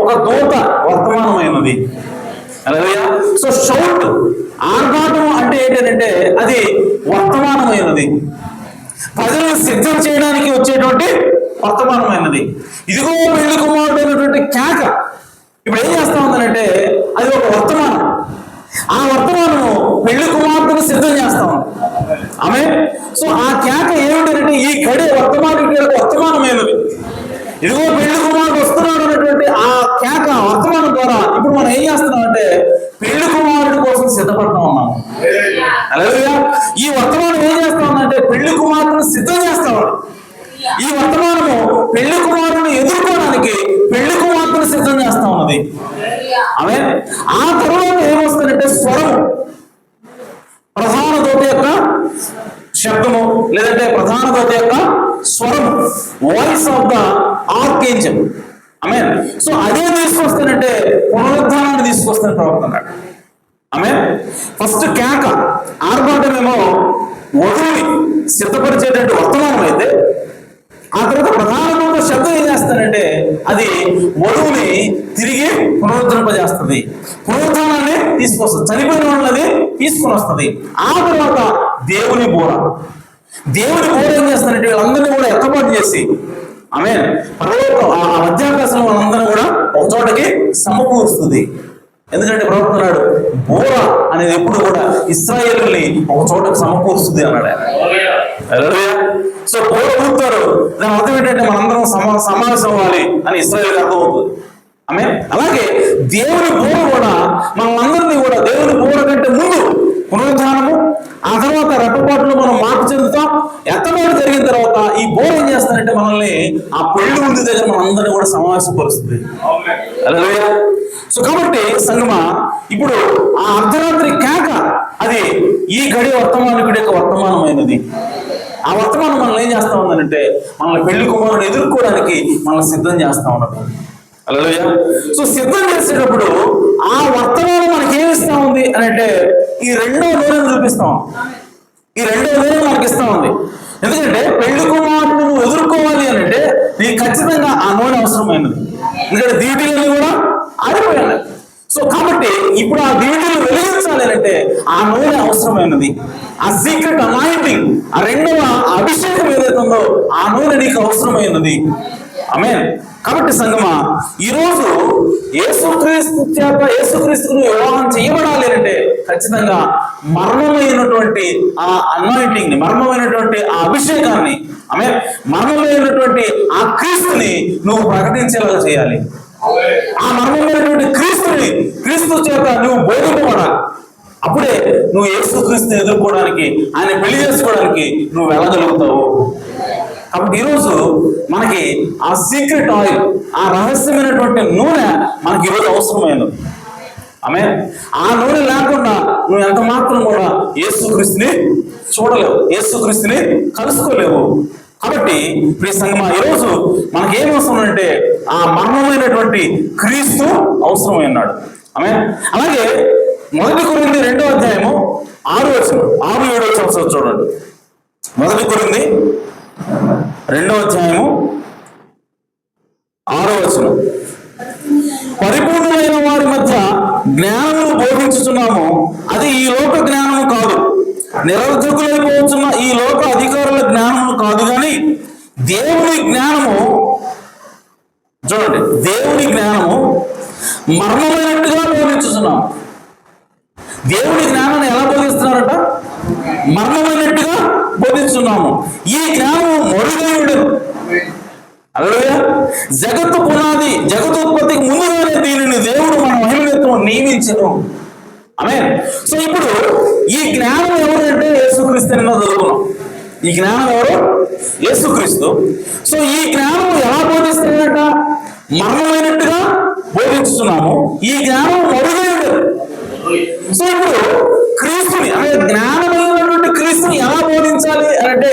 ఒక దూత వర్తమానమైనది. అలాగే సో షౌట్, ఆర్భాటం అంటే ఏంటంటే అది వర్తమానమైనది, ప్రజలను సిద్ధం చేయడానికి వచ్చేటువంటి వర్తమానమైనది. ఇదిగో పెళ్లి కుమారుడు అయినటువంటి కేక ఇప్పుడు ఏం చేస్తా ఉందనంటే అది ఒక వర్తమానం. ఆ వర్తమానము పెళ్లి కుమార్తెను సిద్ధం చేస్తాం. ఆమె సో ఆ కేక ఏమిటంటే ఈ కడే వర్తమానమైనది. ఇదిగో పెళ్లి కుమారుడు వస్తున్నాడు అనేటువంటి ఆ కేక వర్తమానం ద్వారా ఇప్పుడు మనం ఏం చేస్తున్నాం అంటే పెళ్లి కుమారుడి కోసం సిద్ధపడతా ఉన్నాం. అలాగే ఈ వర్తమానం ఏం చేస్తా ఉందంటే పెళ్లి కుమారుడిని సిద్ధం చేస్తాం. ఈ వర్తమానము పెళ్లి కుమారుడిని ఎదుర్కోవడానికి పెళ్లి కుమార్తెను సిద్ధం చేస్తా ఉన్నది. ఆమె ఆ తర్వాత ఏమొస్తుందంటే స్వరము, ప్రధాన దూత యొక్క శబ్దము లేదంటే ప్రధాన దూత యొక్క స్వరము, వాయిస్ ఆఫ్ ద ఆర్కేంజల్. ఆమె సో అదే తీసుకొస్తానంటే పునరుద్ధానాన్ని తీసుకొస్తాను ప్రవక్తన్నాడు. ఆమె ఫస్ట్ కేక ఆర్భాటమేమో వధువుని సిద్ధపరిచేటువంటి వర్తమానం అయితే ఆ తర్వాత ప్రధాన దూత శబ్దం ఏం చేస్తానంటే అది వధువుని తిరిగి పునరుద్ధరింపజేస్తుంది, పునరుద్ధానాన్ని తీసుకొస్తుంది, చనిపోయిన వాళ్ళని తీసుకుని వస్తుంది. ఆ తర్వాత దేవుని బోర ఏం చేస్తానంటే వీళ్ళందరినీ కూడా ఎత్తపాటు చేసి ఆమె పరలోకం ఆ మధ్యాకాశంలో వాళ్ళందరూ కూడా ఒక చోటకి సమకూరుస్తుంది. ఎందుకంటే ప్రవక్తన్నాడు బోర అనేది ఎప్పుడు కూడా ఇశ్రాయేలుని ఒక చోటకి సమకూరుస్తుంది అన్నాడు ఆయన. సో బోర ఊపుతారు, దాని అర్థం ఏంటంటే మనందరం సమావేశం అవ్వాలి అని ఇశ్రాయేలుకి అర్థమవుతుంది. ఆమె అలాగే దేవుని బోర కూడా మనందరినీ కూడా దేవుని బోర కంటే ముందు పునరుద్ధానము, ఆ తర్వాత రెప్పపాటులో మనం మార్పు చెందుతాం. ఎత్తపాటు జరిగిన తర్వాత ఈ బోర ఏం చేస్తారంటే మనల్ని ఆ పెళ్లి ముందు దగ్గర మనందరినీ కూడా సమావేశపరుస్తుంది. అలాగే సో కాబట్టి సంగమా ఇప్పుడు ఆ అర్ధరాత్రి కేక అది ఈ గడి వర్తమానికుడి యొక్క వర్తమానమైనది. ఆ వర్తమానం మనల్ని ఏం చేస్తా ఉందంటే మనల్ని పెళ్లి కుమారుడు ఎదుర్కోవడానికి మనల్ని సిద్ధం చేస్తా ఉన్నది. అలాగే సో సిద్ధం చేసేటప్పుడు ఆ వర్తమానం మనకి ఏమిస్తా ఉంది అని అంటే ఈ రెండో నూనెను చూపిస్తాం. ఈ రెండో నూనె మనకి ఇస్తా ఉంది. ఎందుకంటే పెళ్లి కుమారుడు నువ్వు ఎదుర్కోవాలి అని అంటే నీకు ఖచ్చితంగా ఆ నూనె అవసరమైనది. ఎందుకంటే దీవిటీలన్నీ కూడా ఆరిపోయాయి. సో కాబట్టి ఇప్పుడు ఆ దీవిటీలు వెలిగించాలి అంటే ఆ నూనె అవసరమైనది. ఆ సీక్రెట్ అనాయింటింగ్, ఆ రెండవ అభిషేకం ఏదైతే ఉందో ఆ నూనె నీకు అవసరమైనది. ఆమేన్. కాబట్టి సంగమా ఈరోజు యేసుక్రీస్తు చేత యేసుక్రీస్తును వివాహం చేయబడాలి అంటే ఖచ్చితంగా మర్మమైనటువంటి ఆ అనాయింటింగ్ ని, మర్మమైనటువంటి ఆ అభిషేకాన్ని, ఆమేన్, మర్మమైనటువంటి ఆ క్రీస్తుని నువ్వు ప్రకటించేలాగా చేయాలి. ఆ మర్మమైనటువంటి క్రీస్తు చేత నువ్వు బోధింపబడాలి. అప్పుడే నువ్వు యేసుక్రీస్తుని ఎదుర్కోవడానికి, ఆయన పెళ్లి చేసుకోవడానికి నువ్వు వెళ్ళగలుగుతావు. కాబట్టి ఈరోజు మనకి ఆ సీక్రెట్ ఆయిల్, ఆ రహస్యమైనటువంటి నూనె మనకి ఈరోజు అవసరమైనది. ఆమేన్. ఆ నూనె లేకుండా నువ్వు ఎంత మాత్రం కూడా యేసుక్రీస్తుని చూడలేవు, యేసుక్రీస్తుని కలుసుకోలేవు. కాబట్టి ప్రియ సంగమా ఈరోజు మనకి ఏం అవసరం అంటే ఆ మర్మమైనటువంటి క్రీస్తు అవసరమైనాడు. ఆమేన్. అలాగే 1 కొరింథీ 2వ అధ్యాయము 6-7 చూడండి. 1 కొరింథీ 2వ అధ్యాయము 6వ పరిపూర్ణమైన వారి మధ్య జ్ఞానము బోధించుతున్నాము, అది ఈ లోక జ్ఞానము కాదు, నిరర్ధకులైపోతున్న ఈ లోక అధికారుల జ్ఞానము కాదు, కానీ దేవుని జ్ఞానము, చూడండి, దేవుని జ్ఞానము మర్మమైనట్టుగా బోధించుతున్నాము. దేవుని జ్ఞానాన్ని ఎలా బోధిస్తున్నారట? మర్మమైనట్టుగా బోధిస్తున్నాము. ఈ జ్ఞానము మరుగైనడు. అలాగే జగత్తు పునాది, జగతుత్పత్తికి ముందుగానే దీనిని దేవుడు మన మహిమ నిమిత్తం నియమించను. ఆమేన్. సో ఇప్పుడు ఈ జ్ఞానం ఎవరంటే యేసుక్రీస్తు అని చదువుకున్నాం. ఈ జ్ఞానం ఎవరు? యేసుక్రీస్తు. సో ఈ జ్ఞానం ఎలా బోధిస్తున్నాడట? మర్మమైనట్టుగా బోధిస్తున్నాము. ఈ జ్ఞానం మరుగైనడు. సో ఇప్పుడు క్రీస్తుని, అంటే జ్ఞానమైనటువంటి క్రీస్తుని ఎలా బోధించాలి అంటే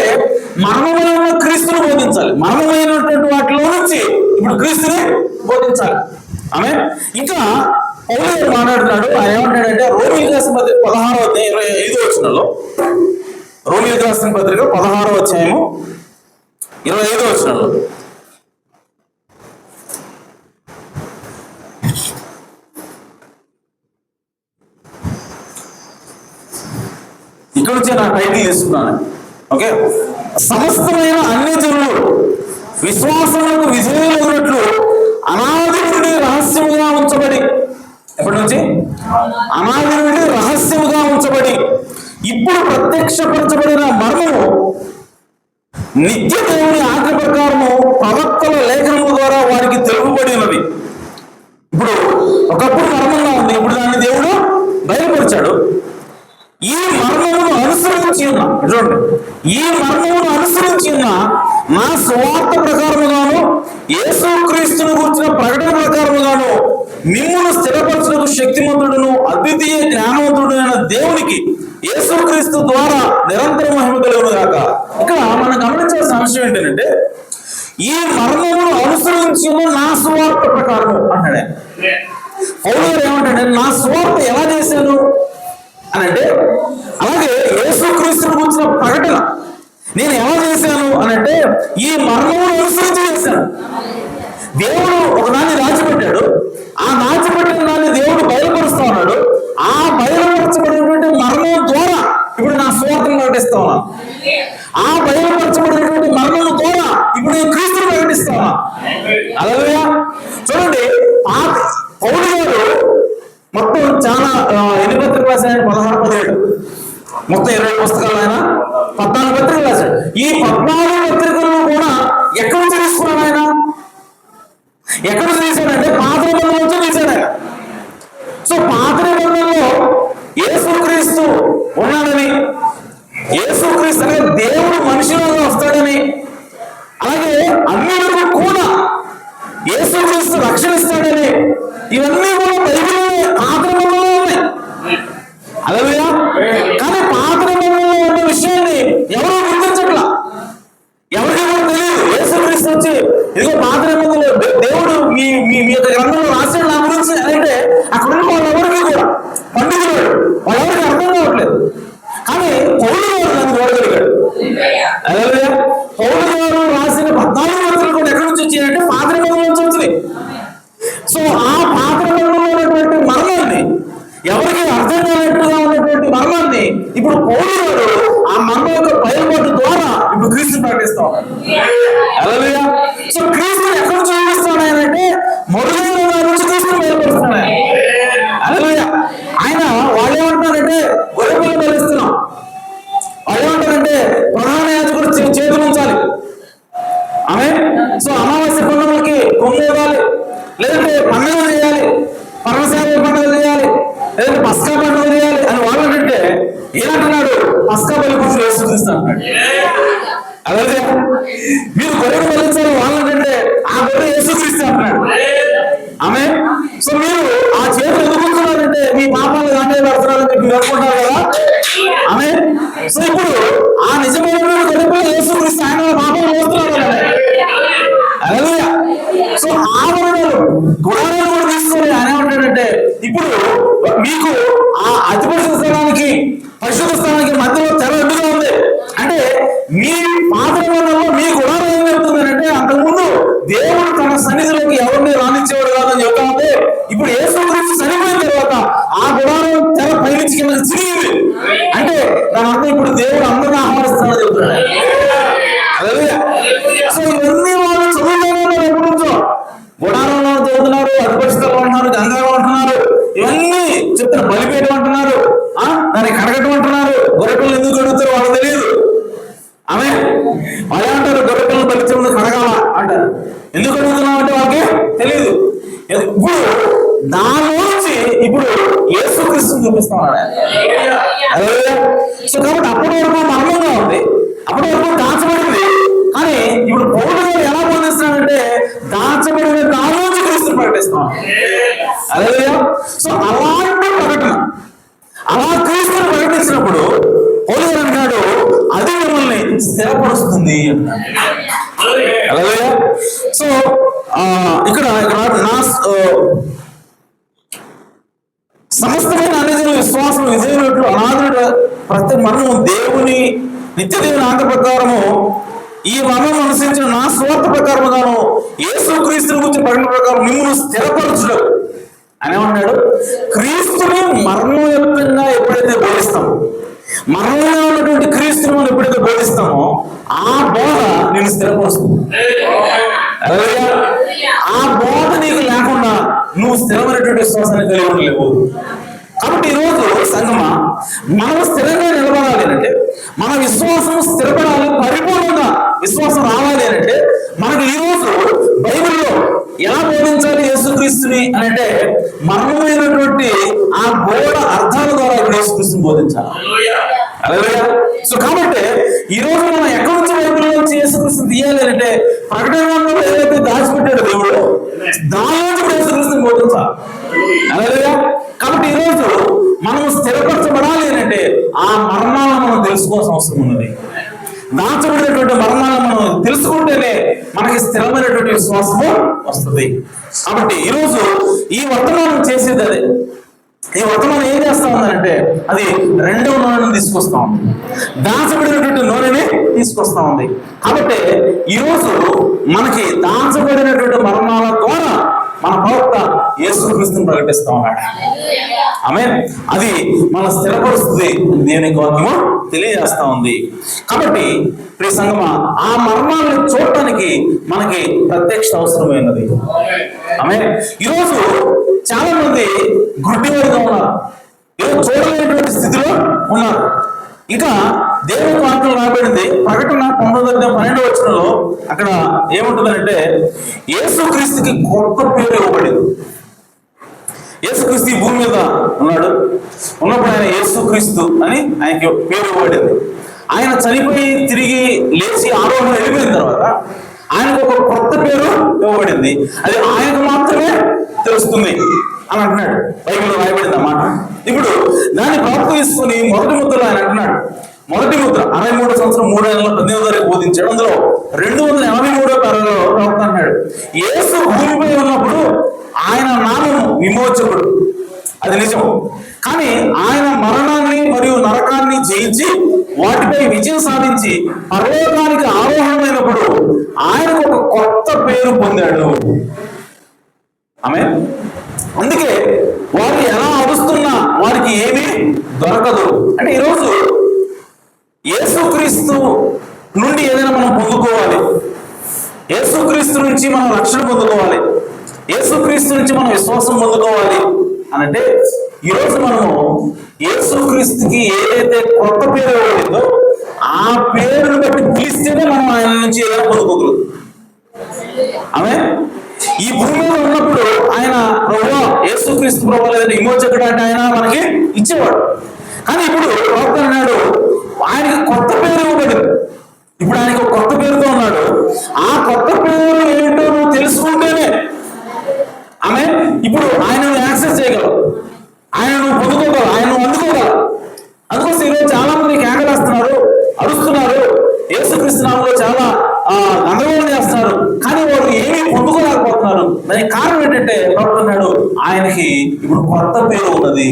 మర్మమైన క్రీస్తుని బోధించాలి. బోధించాలి. మర్మమైనటువంటి వాటిలో నుంచి ఇప్పుడు క్రీస్తుని బోధించాలి. ఆమె ఇంకా పౌలు మాట్లాడుతున్నాడు. ఆయన ఏమంటాడంటే రోమీయులకు రాసిన పత్రిక 16వ అధ్యాయం 25వ వచనంలో, రోమీయులకు రాసిన పత్రిక 16వ అధ్యాయము 25వ వచనంలో, ఇక్కడ నుంచి నా టైటిల్ తీసుకున్నాను. ఓకే, సమస్తమైన అన్ని జనులు విశ్వాసములకు విజయమున్నట్లు అనాది నుండి రహస్యముగా ఉంచబడి, ఎప్పటి నుంచి? అనాది నుండి రహస్యముగా ఉంచబడి ఇప్పుడు ప్రత్యక్షపరచబడిన మర్మము నిత్య దేవుని ఆజ్ఞ ప్రకారము ప్రవక్తల లేఖనము ద్వారా వారికి తెలుపబడినవి. ఇప్పుడు ఒకప్పుడు మర్మంగా ఉంది, ఇప్పుడు దాన్ని దేవుడు బయలుపరిచాడు. ఈ మర్మమును అనుసరించి ఉన్న, చూడండి, ఈ మర్మమును అనుసరించి ఉన్న నా సువార్త ప్రకారముగాను యేసుక్రీస్తును గురించిన ప్రకటన ప్రకారముగాను మిమ్మును స్థిరపరచుటకు శక్తిమంతుడును అద్వితీయ జ్ఞానవంతుడైన దేవునికి యేసుక్రీస్తు ద్వారా నిరంతర మహిమ కలుగును గాక. ఇక్కడ మనం గమనించాల్సిన అంశం ఏంటంటే ఈ మర్మమును అనుసరించి నా సువార్త ప్రకారము అంటాడే. పౌలు ఏమంటాడే, నా సువార్త ఎలా చేశాను అని అంటే, అలాగే యేసుక్రీస్తును గురించిన ప్రకటన నేను ఎలా చేశాను అని అంటే ఈ మర్మమును అనుసరించి చేశాను. దేవుడు ఒకదాన్ని దాచిపెట్టాడు, ఆ దాచిపెట్టిన దాన్ని దేవుడు బయలుపరుస్తా ఉన్నాడు. ఆ బయలుపరచబడినటువంటి మర్మం ద్వారా ఇప్పుడు నా సువార్తను ప్రకటిస్తా ఉన్నాను. ఆ బయలుపరచబడినటువంటి మర్మం ద్వారా ఇప్పుడు నేను క్రీస్తుని ప్రకటిస్తా ఉన్నా. అలాగే చూడండి, పౌలు గారు మొత్తం చాలా ఎన్ని పత్రికలు రాశాడు? 16, 17, మొత్తం 20 పుస్తకాలు. ఆయన 14 పత్రికలు రాశాడు. ఈ 14 పత్రికలను కూడా ఎక్కడి నుంచి తీసుకున్నాడు ఆయన? ఎక్కడ తీశాడంటే పాత నిబంధనల నుంచి తీశాడు ఆయన. సో పాత నిబంధనలో యేసుక్రీస్తు ఉన్నాడని, యేసుక్రీస్తు అనే దేవుడు మనిషిలాగా వస్తాడని, అలాగే అన్యులకు కూడా యేసుక్రీస్తు రక్షణిస్తాడని, ఇవన్నీ కూడా బైబిల్లో పాత నిబంధనలో ఉన్నాయి. హల్లెలూయా. కానీ పాత నిబంధనలో ఉన్న విషయాన్ని ఎవరూ గుర్తించట్లా, ఎవరికి కూడా తెలియదు. యేసుక్రీస్తు వచ్చి ఇదిగో పాత నిబంధనలో దేవుడు మీ యొక్క గ్రంథంలో రాశాడు నా గురించి అంటే అక్కడ ఉన్న వాళ్ళెవరికి కూడా పండితులు వాళ్ళెవరికి అర్థం కావట్లేదు. కానీ పౌలు గారు దాన్ని చూడగలిగాడు. హల్లెలూయా. పౌలు గారు రాసిన 14 పత్రికలు కూడా ఎక్కడి నుంచి వచ్చాయంటే పాత నిబంధనల నుంచి వచ్చినాయి. సో ఆ పాత నిబంధనలో ఉన్నటువంటి మర్మాన్ని, ఎవరికి అర్థం కానట్టుగా ఉన్నటువంటి మర్మాన్ని ఇప్పుడు పౌలు గారు ఆ మర్మం యొక్క బయలుపాటు ద్వారా ఇప్పుడు క్రీస్తు ప్రకటిస్తా ఉన్నాడు. హల్లెలూయా. సో క్రీస్తు ఎక్కడ చూపిస్తాడు ఆయన అంటే మొదలైన వారి నుంచి క్రీస్తుని బయలుపరుస్తున్నాడు ఆయన. హల్లెలూయా. ఆయన వాళ్ళు ఏమంటున్నారంటే గొర్రెపిల్లని బలిస్తున్నాం, వాళ్ళు ఏమంటారంటే ప్రధాన యాజకుడు చేతులు ఉంచాలి, ఆమె సో అమావాస్య పండుగలకి కొమ్మేయాలి, లేదంటే పండుగలు చేయాలి, పరమశాల పండుగలు చేయాలి, లేదంటే పస్కా పండుగ చేయాలి అని వాళ్ళు అంటే ఏమంటున్నాడు? పస్కా బలి పురుషులు యేసుక్రీస్తు అంటున్నాడు. అలాగే మీరు గొర్రెను బలించాలి వాళ్ళంటే ఆ గొర్రె యేసుక్రీస్తు అంటున్నాడు. ఆమె సో మీరు ఆ చేతులు ఎదుర్కొంటున్నారంటే మీ పాపాలు దాంట్లో పడుతున్నారని చెప్పి మీరు అనుకుంటున్నారు కదా. ఆమె సో ఇప్పుడు ఆ నిజమైన గొర్రెపై యేసుక్రీస్తు ఆయన పాపాలు మోస్తున్నారు. అలాగే సో ఆవరణలు గుణాలను కూడా తీసుకొని ఆయన ఏమంటాడంటే ఇప్పుడు మీకు ఆ అతి పరిశుద్ధ స్థలానికి పరిశుద్ధ స్థలానికి మధ్యలో తెర ఎదురుగా ఉంది అంటే మీ పాత నిబంధనలో మీ గుణాలు ఏం చెప్తుందంటే అంతకుముందు దేవుడు తన సన్నిధిలోకి ఎవరిని రాణించేవాడు కాదని చెప్తా ఉంటే ఇప్పుడు యేసుక్రీస్తు చనిపోయిన తర్వాత ఆ గుణాలను తెర పైనుంచి కింద చిరిగింది అంటే దాని అర్థం ఇప్పుడు దేవుడు అందరిని ఆహ్వానిస్తాడని చెప్తున్నాడు. హల్లెలూయా. సో ఇవన్నీ వాళ్ళు చదువుతున్నారు, ఎప్పటి నుంచో గుణాలలో చదువుతున్నారు, అధిపరిస్థితులు అంటున్నారు, గంగాలో అంటున్నారు, ఇవన్నీ చెప్తారు, బలిపేయడం అంటున్నారు, దాన్ని కడగటం అంటున్నారు. గొర్రెపిల్లలు ఎందుకు అడుగుతారు వాళ్ళకి తెలియదు. ఆమె వాళ్ళు ఏమంటారు? గొర్రెపిల్లలు బలిచే ముందు కడగాల అంటారు. ఎందుకు అడుగుతున్నాం అంటే వాళ్ళకి తెలియదు. ఇప్పుడు దానిలోంచి ఇప్పుడు యేసుక్రీస్తుని చూపిస్తా ఉన్నాడు. సో కాబట్టి అప్పటి వరకు మర్మంగా ఉంది, అప్పటి వరకు దాచబడింది. కానీ ఇప్పుడు పౌలు గారు ఎలా బోధిస్తున్నాడంటే దాచబడిన దానిలోంచి క్రీస్తుని ప్రకటిస్తున్నాం. హల్లెలూయా. సో అలాంటి ప్రకటన, అలా క్రీస్తుని ప్రకటించినప్పుడు పౌలు గారు అంటాడు అది మిమ్మల్ని స్థిరపరుస్తుంది అంటున్నాడు. హల్లెలూయా. సో ఇక్కడ నా సమస్తమైన అన్యజనుల విశ్వాసం విజయనట్లు అనాథుడు ప్రతి మనము దేవుని నిత్య దేవుని ఆజ్ఞ ప్రకారము ఈ మర్మం అనుసరించిన నా స్వార్థ ప్రకారముగాను యేసుక్రీస్తుని గురించి ప్రకటన ప్రకారం మిమ్మల్ని స్థిరపరచుడు అని ఏమన్నాడు? క్రీస్తుని మర్మయుక్తంగా ఎప్పుడైతే బోధిస్తామో, మర్మంగా ఉన్నటువంటి క్రీస్తుని మనం ఎప్పుడైతే బోధిస్తామో ఆ బోధ నేను స్థిరపరుస్తుంది. ఆ బోధ నీకు లేకుండా నువ్వు స్థిరమైనటువంటి విశ్వాసాన్ని కలిగి ఉండలేవు. కాబట్టి ఈరోజు సంగమా మనం స్థిరంగా నిలబడాలి అంటే, మన విశ్వాసం స్థిరపడాలి, పరిపూర్ణంగా విశ్వాసం రావాలి అంటే మనకి ఈరోజు బైబిల్లో ఎలా బోధించాలి యేసుక్రీస్తుని అని అంటే మర్మమైనటువంటి ఆ బోధ అర్థాల ద్వారా ఇప్పుడు యేసుక్రీస్తుని బోధించాలి. హల్లెలూయా. సో కాబట్టి ఈ రోజు మనం ఎక్కడి నుంచి బైబిల్ నుంచి యేసుక్రీస్తుని తీయాలి అంటే ప్రకటన గ్రంథంలో ఏదైతే దాచిపెట్టాడు దేవుడు దాని నుంచి యేసుక్రీస్తుని బోధించాలి. హల్లెలూయా. కాబట్టి ఈరోజు మనం స్థిరపరచబడాలి అంటే ఆ మర్మాలను మనం తెలుసుకోవాల్సిన అవసరం ఉన్నది. దాచబడినటువంటి మర్మాలను మనం తెలుసుకుంటేనే మనకి స్థిరమైనటువంటి విశ్వాసము వస్తుంది. కాబట్టి ఈరోజు ఈ వర్తమానం చేసేది అదే. ఈ వర్తమానం ఏం చేస్తా ఉందంటే అది రెండవ నూనెను తీసుకొస్తా ఉంది, దాచబడినటువంటి నూనెని తీసుకొస్తా ఉంది. కాబట్టి ఈరోజు మనకి దాచబడినటువంటి మర్మాల ద్వారా మన ప్రవక్త యేసుక్రీస్తుని ప్రకటిస్తా ఉన్నాడు. ఆమేన్. అది మన స్థిరపరుస్తుంది, దేవుని వాక్యము తెలియజేస్తా ఉంది. కాబట్టి ప్రియ సంగమా ఆ మర్మాలను చూడటానికి మనకి ప్రత్యక్ష అవసరమైనది. ఆమేన్. ఈరోజు చాలా మంది గుడ్డివారుగా ఉన్నారు, ఈరోజు చూడలేనటువంటి స్థితిలో ఉన్నారు. ఇంకా దేవుని వాక్యం రాబడింది ప్రకటన 9:12 అక్కడ ఏముంటుందంటే యేసుక్రీస్తుకి గొప్ప పేరు ఇవ్వబడింది. యేసుక్రీస్తు ఈ భూమి మీద ఉన్నాడు, ఉన్నప్పుడు ఆయన యేసుక్రీస్తు అని ఆయనకి పేరు ఇవ్వబడింది. ఆయన చనిపోయి తిరిగి లేచి ఆరోహణ వెళ్ళిపోయిన తర్వాత ఆయనకు ఒక కొత్త పేరు ఇవ్వబడింది. అది ఆయనకు మాత్రమే తెలుస్తుంది అని అంటున్నాడు. బైబిల్లో రాయబడింది అన్నమాట. ఇప్పుడు దాన్ని ప్రాప్తం తీసుకుని మొదటి ముద్రలో ఆయన అంటున్నాడు, మొదటి ముద్ర 63 సంవత్సరం 3 నెలల 18వ తారీఖు బోధించాడు. అందులో 283వ పేరులో ప్రవక్త అన్నాడు, యేసు భూమిపై ఉన్నప్పుడు ఆయన నామము విమోచకుడు, అది నిజం. కానీ ఆయన మరణాన్ని మరియు నరకాన్ని జయించి వాటిపై విజయం సాధించి పరలోకానికి ఆరోహణమైనప్పుడు ఆయనకు ఒక కొత్త పేరు పొందాడు. ఆమేన్. అందుకే వారు ఎలా అరుస్తున్నా వారికి ఏమీ దొరకదు. అంటే ఈరోజు యేసుక్రీస్తు నుండి ఏదైనా మనం పొందుకోవాలి, యేసుక్రీస్తు నుంచి మనం రక్షణ పొందుకోవాలి, యేసుక్రీస్తు నుంచి మనం విశ్వాసం పొందుకోవాలి అనంటే ఈరోజు మనము యేసుక్రీస్తుకి ఏదైతే కొత్త పేరు ఇవ్వబడిందో ఆ పేరును బట్టి పిలిస్తేనే మనం ఆయన నుంచి ఏదైనా పొందుకోగలదు. ఆమె ఈ భూమి మీద ఉన్నప్పుడు ఆయన ప్రభువా యేసుక్రీస్తు ప్రభువా లేదంటే విమోచకుడు అంటే ఆయన మనకి ఇచ్చేవాడు. కానీ ఇప్పుడు ప్రవక్త అన్నాడు ఆయనకి కొత్త పేరు ఇవ్వబడింది. ఇప్పుడు ఆయనకి ఒక కొత్త పేరుతో ఉన్నాడు. ఆ కొత్త పేరు ఏంటో నువ్వు తెలుసుకుంటేనే ఆమె ఇప్పుడు ఆయన యాక్సెస్ చేయగలవు, ఆయన నువ్వు పొందుకోగలవు, ఆయన నువ్వు అందుకోగలవు. అందుకోసం ఈరోజు చాలా మంది కేకలేస్తున్నారు, అరుస్తున్నారు, యేసుక్రీస్తు నామములో చాలా గందరగోళం చేస్తున్నారు, కానీ వారు ఏమీ పొందుకోలేకపోతున్నారు. దానికి కారణం ఏంటంటే ప్రవక్త అన్నాడు ఆయనకి ఇప్పుడు కొత్త పేరు ఉన్నది.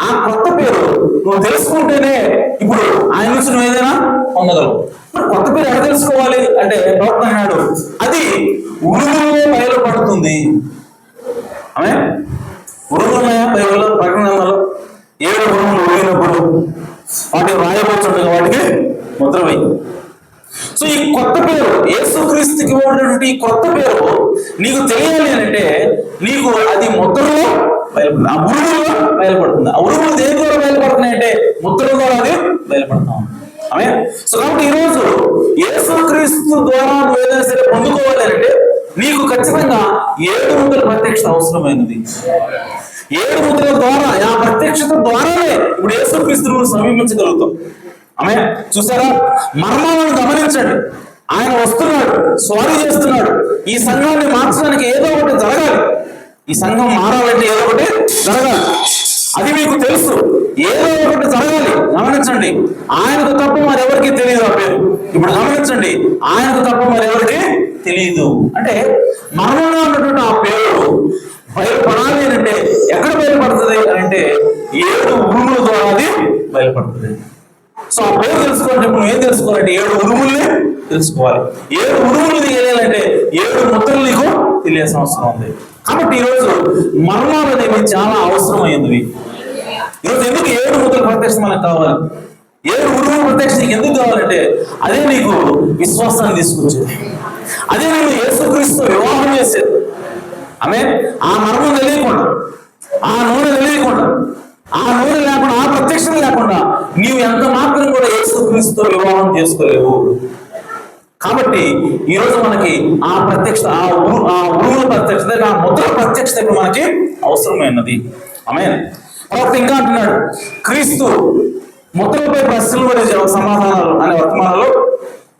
ఆ కొత్త పేరు నువ్వు తెలుసుకుంటేనే ఇప్పుడు ఆయన నుంచి నువ్వు ఏదైనా పొందగలవు. మరి కొత్త పేరు ఎలా తెలుసుకోవాలి అంటే ప్రవక్త అన్నాడు అది ఉరుములో బయలుపడుతుంది. ఆమె ఉరుములున్నాయా బైబిల్లో? ప్రకటనలో 7 ఉరుములు ఉరిగినప్పుడు వాటికి రాయబోతుండగా వాటికి ముద్ర వేయి. సో ఈ కొత్త పేరు యేసుక్రీస్తుకి ఇవ్వబడినటువంటి ఈ కొత్త పేరు నీకు తెలియాలి అంటే నీకు అది ముద్రలో బయలుపడుతుంది, ఆ ఉరుములో బయలుపడుతుంది. ఆ ఉరుములు దేని ద్వారా బయలుపడుతున్నాయి అంటే ముద్ర ద్వారా అది బయలుపడుతున్నాం. ఆమె. సో కాబట్టి ఈరోజు యేసుక్రీస్తు ద్వారా నువ్వు ఏదైనా సరే పొందుకోవాలి అంటే నీకు ఖచ్చితంగా 7 ముద్రల ప్రత్యక్షత అవసరమైనది. 7 ముద్రల ద్వారా ఆ ప్రత్యక్షత ద్వారానే ఇప్పుడు యేసుక్రీస్తును సమీపించగలుగుతాం. ఆమె. చూసారా, మర్మాలను గమనించండి. ఆయన వస్తున్నాడు, స్వారీ చేస్తున్నాడు. ఈ సంఘాన్ని మార్చడానికి ఏదో ఒకటి జరగాలి. ఈ సంఘం మారాలంటే ఏదో ఒకటి జరగాలి, అది మీకు తెలుసు. ఏదో ఒకటి జరగాలి. గమనించండి, ఆయనకు తప్ప మరెవరికి తెలియదు ఆ పేరు. ఇప్పుడు గమనించండి, ఆయనకు తప్ప మరి ఎవరికి తెలియదు. అంటే మరణంగా ఉన్నటువంటి ఆ పేరు బయలుపడాలి అంటే ఎక్కడ బయలుపడుతుంది అంటే 7 ఉరుముల ద్వారా అది బయలుపడుతుంది. సో ఆ పేరు తెలుసుకోవాలంటే మనం ఏం తెలుసుకోవాలంటే 7 ఉరుముల్ని తెలుసుకోవాలి. 7 ఉరుములు తెలియాలంటే 7 ముద్రలు నీకు తెలియాల్సిన అవసరం ఉంది. కాబట్టి ఈరోజు మరణాలు అనేవి చాలా అవసరమైనవి. ఈరోజు ఎందుకు 7 ముద్రల ప్రత్యక్ష మనకు కావాలి? 7 ఉరుముల ప్రత్యక్ష నీకు ఎందుకు కావాలంటే అదే నీకు విశ్వాసాన్ని తీసుకొచ్చేది, అదే నేను యేసుక్రీస్తు వివాహం చేసేది. ఆమె ఆ మర్మం తెలియకుండా, ఆ నూనె తెలియకుండా, ఆ నూనె లేకుండా, ఆ ప్రత్యక్షత లేకుండా నీవు ఎంత మాత్రం కూడా యేసుక్రీస్తుతో వివాహం చేసుకోలేవు. కాబట్టి ఈరోజు మనకి ఆ ప్రత్యక్షత, ఆ ఉరుముల ప్రత్యక్షత, ఆ ముద్ర ప్రత్యక్షత ఇప్పుడు మనకి అవసరమైనది. ఆమేన్. కాబట్టి ఇంకా అంటున్నాడు, క్రీస్తు ముద్రలపై ప్రశ్నలు అనే సమాధానాలు అనే వర్తమానంలో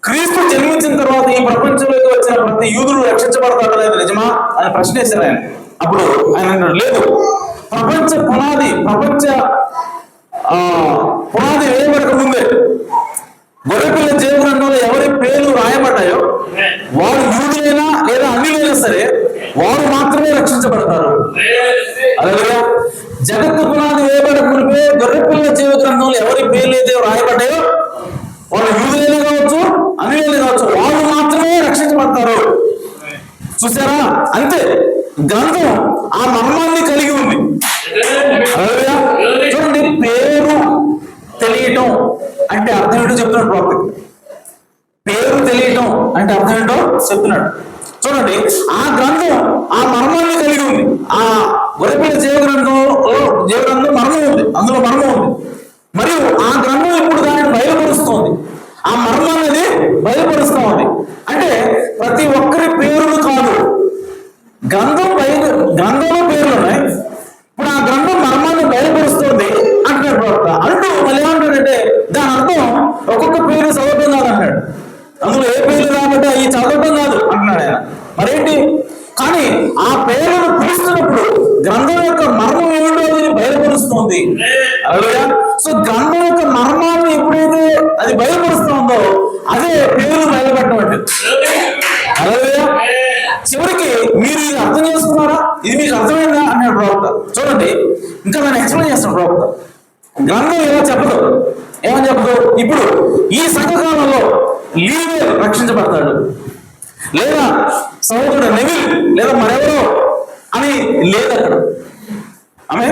క్రీస్తు జన్మించిన తర్వాత ఈ ప్రపంచంలోకి వచ్చిన ప్రతి యూదుడు రక్షించబడతాడు అనేది నిజమా అని ప్రశ్న వేశారు ఆయన. అప్పుడు ఆయన అన్నాడు, లేదు, ప్రపంచ పునాది వేయబడక ముందే గొర్రెపిల్ల జీవగ్రంథంలో ఎవరి పేర్లు రాయబడ్డాయో వారు యూదులైనా లేదా అన్యులైనా సరే వారు మాత్రమే రక్షించబడతారు. అలాగే జగత్తు పునాది వేయబడక మునిపే గొర్రెపిల్ల జీవగ్రంథంలో ఎవరి పేర్లు అయితే రాయబడ్డాయో వాళ్ళు యూదులైనా కావచ్చు, అన్యులైనా కావచ్చు, వాళ్ళు మాత్రమే రక్షించబడతారు. చూసారా? అంతే, గ్రంథం ఆ మర్మాన్ని కలిగి ఉంది. చూడండి, పేరు తెలియటం అంటే అర్థం ఏంటో చెప్తున్నాడు ప్రవక్త. పేరు తెలియటం అంటే అర్థం ఏంటో చెప్తున్నాడు. చూడండి, ఆ గ్రంథం ఆ మర్మాన్ని కలిగి ఉంది. ఆ గొర్రెపిల్ల జీవగ్రంథం మర్మం ఉంది, అందులో మర్మం ఉంది. మరియు ఆ గ్రంథం ఇప్పుడు దానిని బయలుపరుస్తోంది, ఆ మర్మం అనేది బయలుపరుస్తూ ఉంది. అంటే ప్రతి ఒక్కరి పేరును కాదు, గ్రంథంలో పేర్లు ఉన్నాయి. ఇప్పుడు ఆ గ్రంథం మర్మాన్ని బయలుపరుస్తుంది అంటున్నాడు ప్రవక్త. అంటూ మళ్ళీ ఏమంటాడంటే దాని అర్థం ఒక్కొక్క పేరు చదవటం కాదు అంటాడు. అందులో ఏ పేర్లు రాబట్టే ఈ చదవటం కాదు అంటున్నాడు ఆయన. మరేంటి? కానీ ఆ పేర్లను పిలుస్తున్నప్పుడు గ్రంథం యొక్క మర్మం ఏమిటో అది బయలుపరుస్తుంది. అలాగే సో గ్రంథం యొక్క మర్మాన్ని ఎప్పుడైతే అది బయలుపరుస్తుందో అదే పేరు బయలుపడటం అంటే. అలాగే చివరికి మీరు ఇది అర్థం చేసుకున్నారా, ఇది మీకు అర్థమైందా అన్నాడు ప్రవక్త. చూడండి, ఇంకా నేను ఎక్స్ప్లెయిన్ చేస్తాను. ప్రవక్త గ్రంథం ఏమని చెప్పదు. ఇప్పుడు ఈ సంఘకాలంలో లీవేల్ రక్షించబడతాడు, లేదా సహోదరుడు నెవిల్, లేదా మరెవరో అని లేదు అక్కడ. ఆమె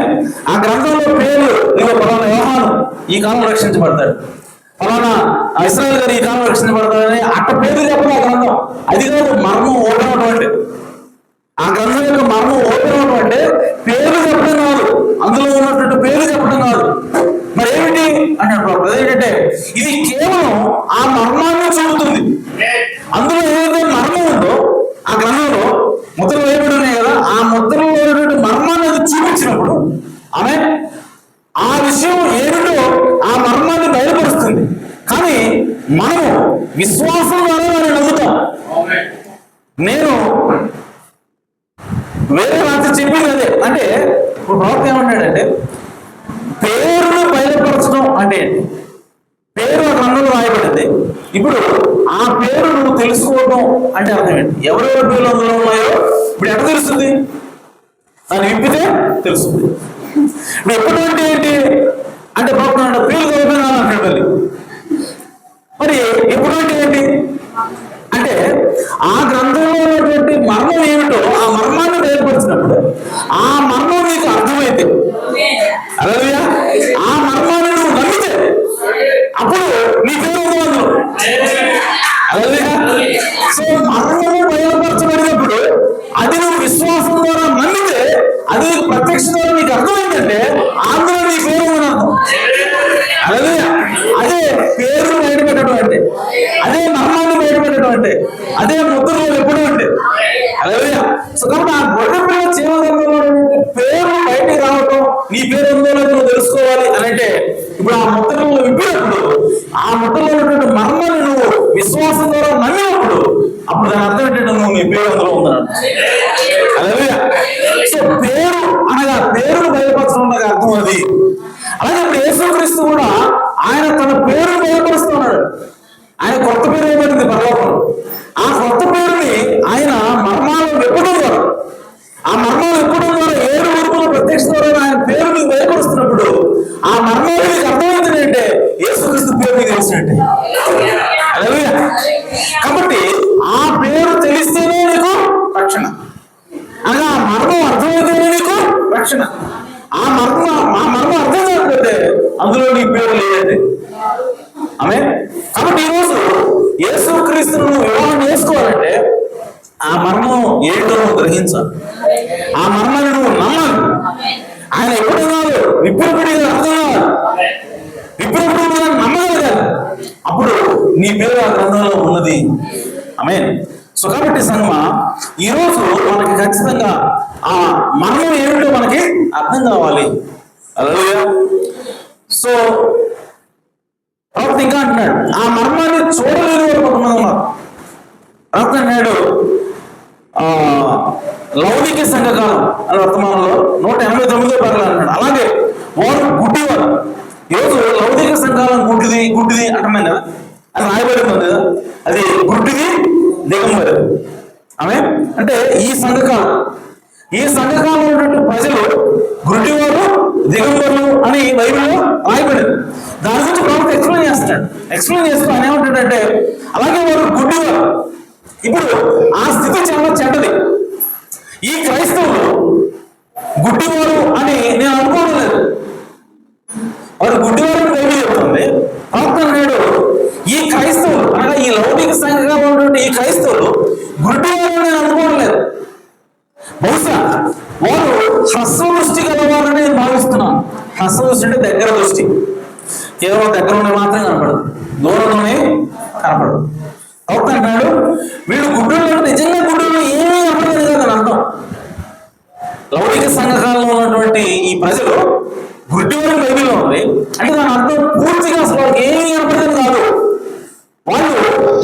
ఆ గ్రంథంలో పేర్లు ఇదిగో పలానా యోహాను ఈ కాలంలో రక్షించబడతాడు, పలానా ఇశ్రాయేలు గారు ఈ కాలంలో రక్షించబడతాడని అట్ట పేర్లు చెప్పడం ఆ గ్రంథం. అది కాదు మర్మం ఓపెన్ అవడం అంటే. ఆ గ్రంథం యొక్క మర్మం ఓపెన్ అవడం అంటే పేర్లు చెప్పడం కాదు, అందులో ఉన్నటువంటి పేర్లు చెప్పడం కాదు. మరి ఏమిటి అన్నట్టు ఏంటంటే ఇది కేవలం ఆ మర్మాన్ని చూపుతుంది. అందులో ఏదైతే మర్మం ఉందో ఆ గ్రంథంలో ముద్రలు వేయబడి ఉన్నాయి కదా, ఆ ముద్రలో ఉన్నటువంటి మర్మాన్ని అది చూపించినప్పుడు ఆమె ఆ విషయం ఏమిటో ఆ మర్మాన్ని బయలుపరుస్తుంది. కానీ మనము విశ్వాసం ద్వారా వారిని నమ్ముతాం. నేను వేరే రాత్రి చెప్పింది అదే. అంటే ఇప్పుడు ప్రవక్త ఏమన్నాడంటే పేరును బయలుపరచడం అంటే పేరు ఆ గ్రంథంలో రాయబడింది. ఇప్పుడు ఆ పేరు నువ్వు తెలుసుకోవడం అంటే అర్థం ఏంటి? ఎవరెవరి పేర్లు అందులో ఉన్నాయో ఇప్పుడు ఎక్కడ తెలుస్తుంది? దాన్ని విప్పితే తెలుస్తుంది. ఇప్పుడు ఎప్పుడంటే ఏంటి అంటే ప్రవక్త పేర్లు చదివినా అంటాడు. మరి ఎప్పుడంటే ఏంటి అంటే ఆ గ్రంథంలో ఉన్నటువంటి మర్మం ఏమిటో ఆ మర్మాన్ని బయలుపరిచినప్పుడు ఆ మర్మం నీకు అర్థమైతే, అలాగే ఆ మర్మాన్ని నువ్వు నమ్మితే అప్పుడు నీ పేరు అందులో. అలాగే సో మర్మము బయలుపరచబడినప్పుడు అది నువ్వు విశ్వాసం ద్వారా నమ్మితే అది ప్రత్యక్ష ద్వారా నీకు అర్థమైందంటే అందులో నీ పేరు అని అర్థం. అలాగే అదే పేరు బయటపెట్టడం అంటే, అదే మర్మాన్ని బయటపెట్టడం అంటే, అదే ముద్రలో ఎప్పుడు అంటే. అలాగే సో కాబట్టి ఆ గొర్రెపిల్ల జీవగ్రంథంలో పేరు బయటికి రావటం, నీ పేరు ఉందో నువ్వు తెలుసుకోవాలి అని అంటే ఇప్పుడు ఆ ముద్రలో విప్పినప్పుడు ఆ ముద్రలో ఉన్నటువంటి మర్మాన్ని నువ్వు విశ్వాసం ద్వారా నమ్మినప్పుడు అప్పుడు దాని అర్థం ఏంటంటే నువ్వు నీ పేరు అందులో ఉందన్నాడు. అలాగే సో పేరు అనగా పేరును బయలుపరచడం నాకు అర్థం అది. అలాగే ఇప్పుడు యేసుక్రీస్తు కూడా ఆయన తన పేరును బయలుపరుస్తున్నాడు. ఆయన కొత్త పేరు ఆ మర్మాలు నీకు అర్థమవుతుంది అంటే యేసుక్రీస్తు పేరు నీకు తెలిసినట్టే. హల్లెలూయా. కాబట్టి ఆ పేరు తెలిస్తేనే నీకు రక్షణ, అనగా ఆ మర్మం అర్థమైతేనే నీకు రక్షణ. ఆ మర్మం అర్థం కాకపోతే అందులో నీ పేరు లేదండి. ఆమె. కాబట్టి ఈరోజు యేసుక్రీస్తును వివాహం చేసుకోవాలంటే ఆ మర్మం ఏంటో నువ్వు గ్రహించాలి, ఆ మర్మాన్ని నువ్వు నమ్మాలి. ఆయన ఎప్పుడు కాదు విప్రపడిగా అర్థం కావాలి, విప్రపడిగా నమ్మగలగాలి. అప్పుడు నీ పేరు ఆ గ్రంథంలో ఉన్నది. ఆమేన్. సో కాబట్టి సంగమా, ఈరోజు మనకి ఖచ్చితంగా ఆ మర్మం ఏమిటో మనకి అర్థం కావాలి. హల్లెలూయా. సో ప్రవక్త ఇంకా అంటున్నాడు, ఆ మర్మాన్ని చూడలేని వారు కొంతమంది ఉన్నారు. ప్రవక్త అన్నాడు, లౌకిక సంఘకాలం అని వర్తమానంలో 189 పర్లు అన్నాడు. అలాగే వారు గుడ్డివారు. ఈరోజు లౌకిక సంఘకాలం గుడ్డిది అంటున్నాం కదా, అది రాయబడి ఉంది కదా, అది గుడ్డిది దిగంబరి. ఆమె అంటే ఈ సంఘకాలంలో ఉన్నటువంటి ప్రజలు గుడ్డివారు దిగంబరులు అని బైబిల్లో రాయబడింది. దాని గురించి ప్రవక్త ఎక్స్ప్లెయిన్ చేస్తూ ఆయన ఏమంటాడంటే, అలాగే వారు గుడ్డివారు. ఇప్పుడు ఆ స్థితి చాలా చెడ్డది. ఈ క్రైస్తవులు గుడ్డివారు అని నేను అనుకోవడం లేదు. వారు గుడ్డివారు బైబిల్ చెప్తుంది. ప్రవక్త అన్నాడు, ఈ క్రైస్తవులు అనగా ఈ లౌకిక సంఘంగా ఉన్నటువంటి ఈ క్రైస్తవులు గుడ్డివారు నేను అనుకోవడం లేదు. బహుశా వారు హ్రస్వ దృష్టి గలవారని నేను భావిస్తున్నాను. హ్రస్వ దృష్టి అంటే దగ్గర దృష్టి, కేవలం దగ్గర ఉండే మాత్రం కనపడదు, దూరంలోనే కనపడదు. ప్రవక్త అంటున్నాడు, వీళ్ళు గుడ్డోళ్ళు నిజంగా గుడ్డోళ్ళు ఏమీ కనపడలేదు కదా అని అర్థం. లౌకిక సంఘకాలంలో ఉన్నటువంటి ఈ ప్రజలు గుడ్డివారి బైబిల్లో ఉంది అంటే దాని అర్థం పూర్తిగా అసలు వాళ్ళకి ఏమీ కనపడలేదు కాదు. వాళ్ళు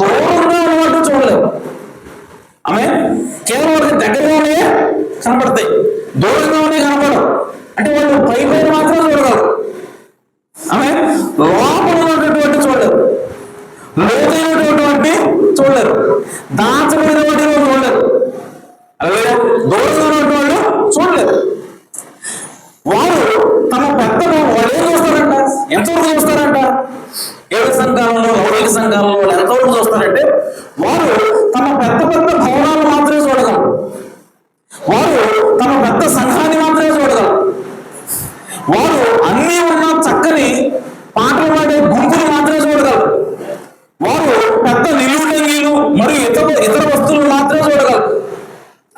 దూరంగా ఉన్నట్టు చూడలేరు. ఆమె కేవలం వాళ్ళకి దగ్గరగానే కనపడతాయి, దూరంగానే కనపడవు. అంటే వాళ్ళు పై మాత్రం చూడగలరు. ఆమె లోపల ఉన్నటువంటి చూడలేరు, లోతైనటువంటి చూడలేరు, దాచబడిన వాటిని చూడలేరు, అలాగే దూరంగా ఉన్నటువంటి వాళ్ళు చూడలేరు. వారు తమ పెద్ద వాళ్ళు ఏం చూస్తారంట, ఎంతవరకు చూస్తారంట? ఏడు సంఘాలలో లౌకిక సంఘాలలో వాళ్ళు ఎంతవరకు చూస్తారంటే, వారు తమ పెద్ద భవనాలు మాత్రమే చూడగలరు, వారు తమ పెద్ద సంఘాన్ని మాత్రమే చూడగలరు, వారు అన్నీ ఉన్న చక్కని పాటలు పాడే గుంపులు మాత్రమే చూడగలరు, వారు పెద్ద నిలువుటంగీలు మరియు ఇతర వస్తువులు మాత్రమే చూడగలరు.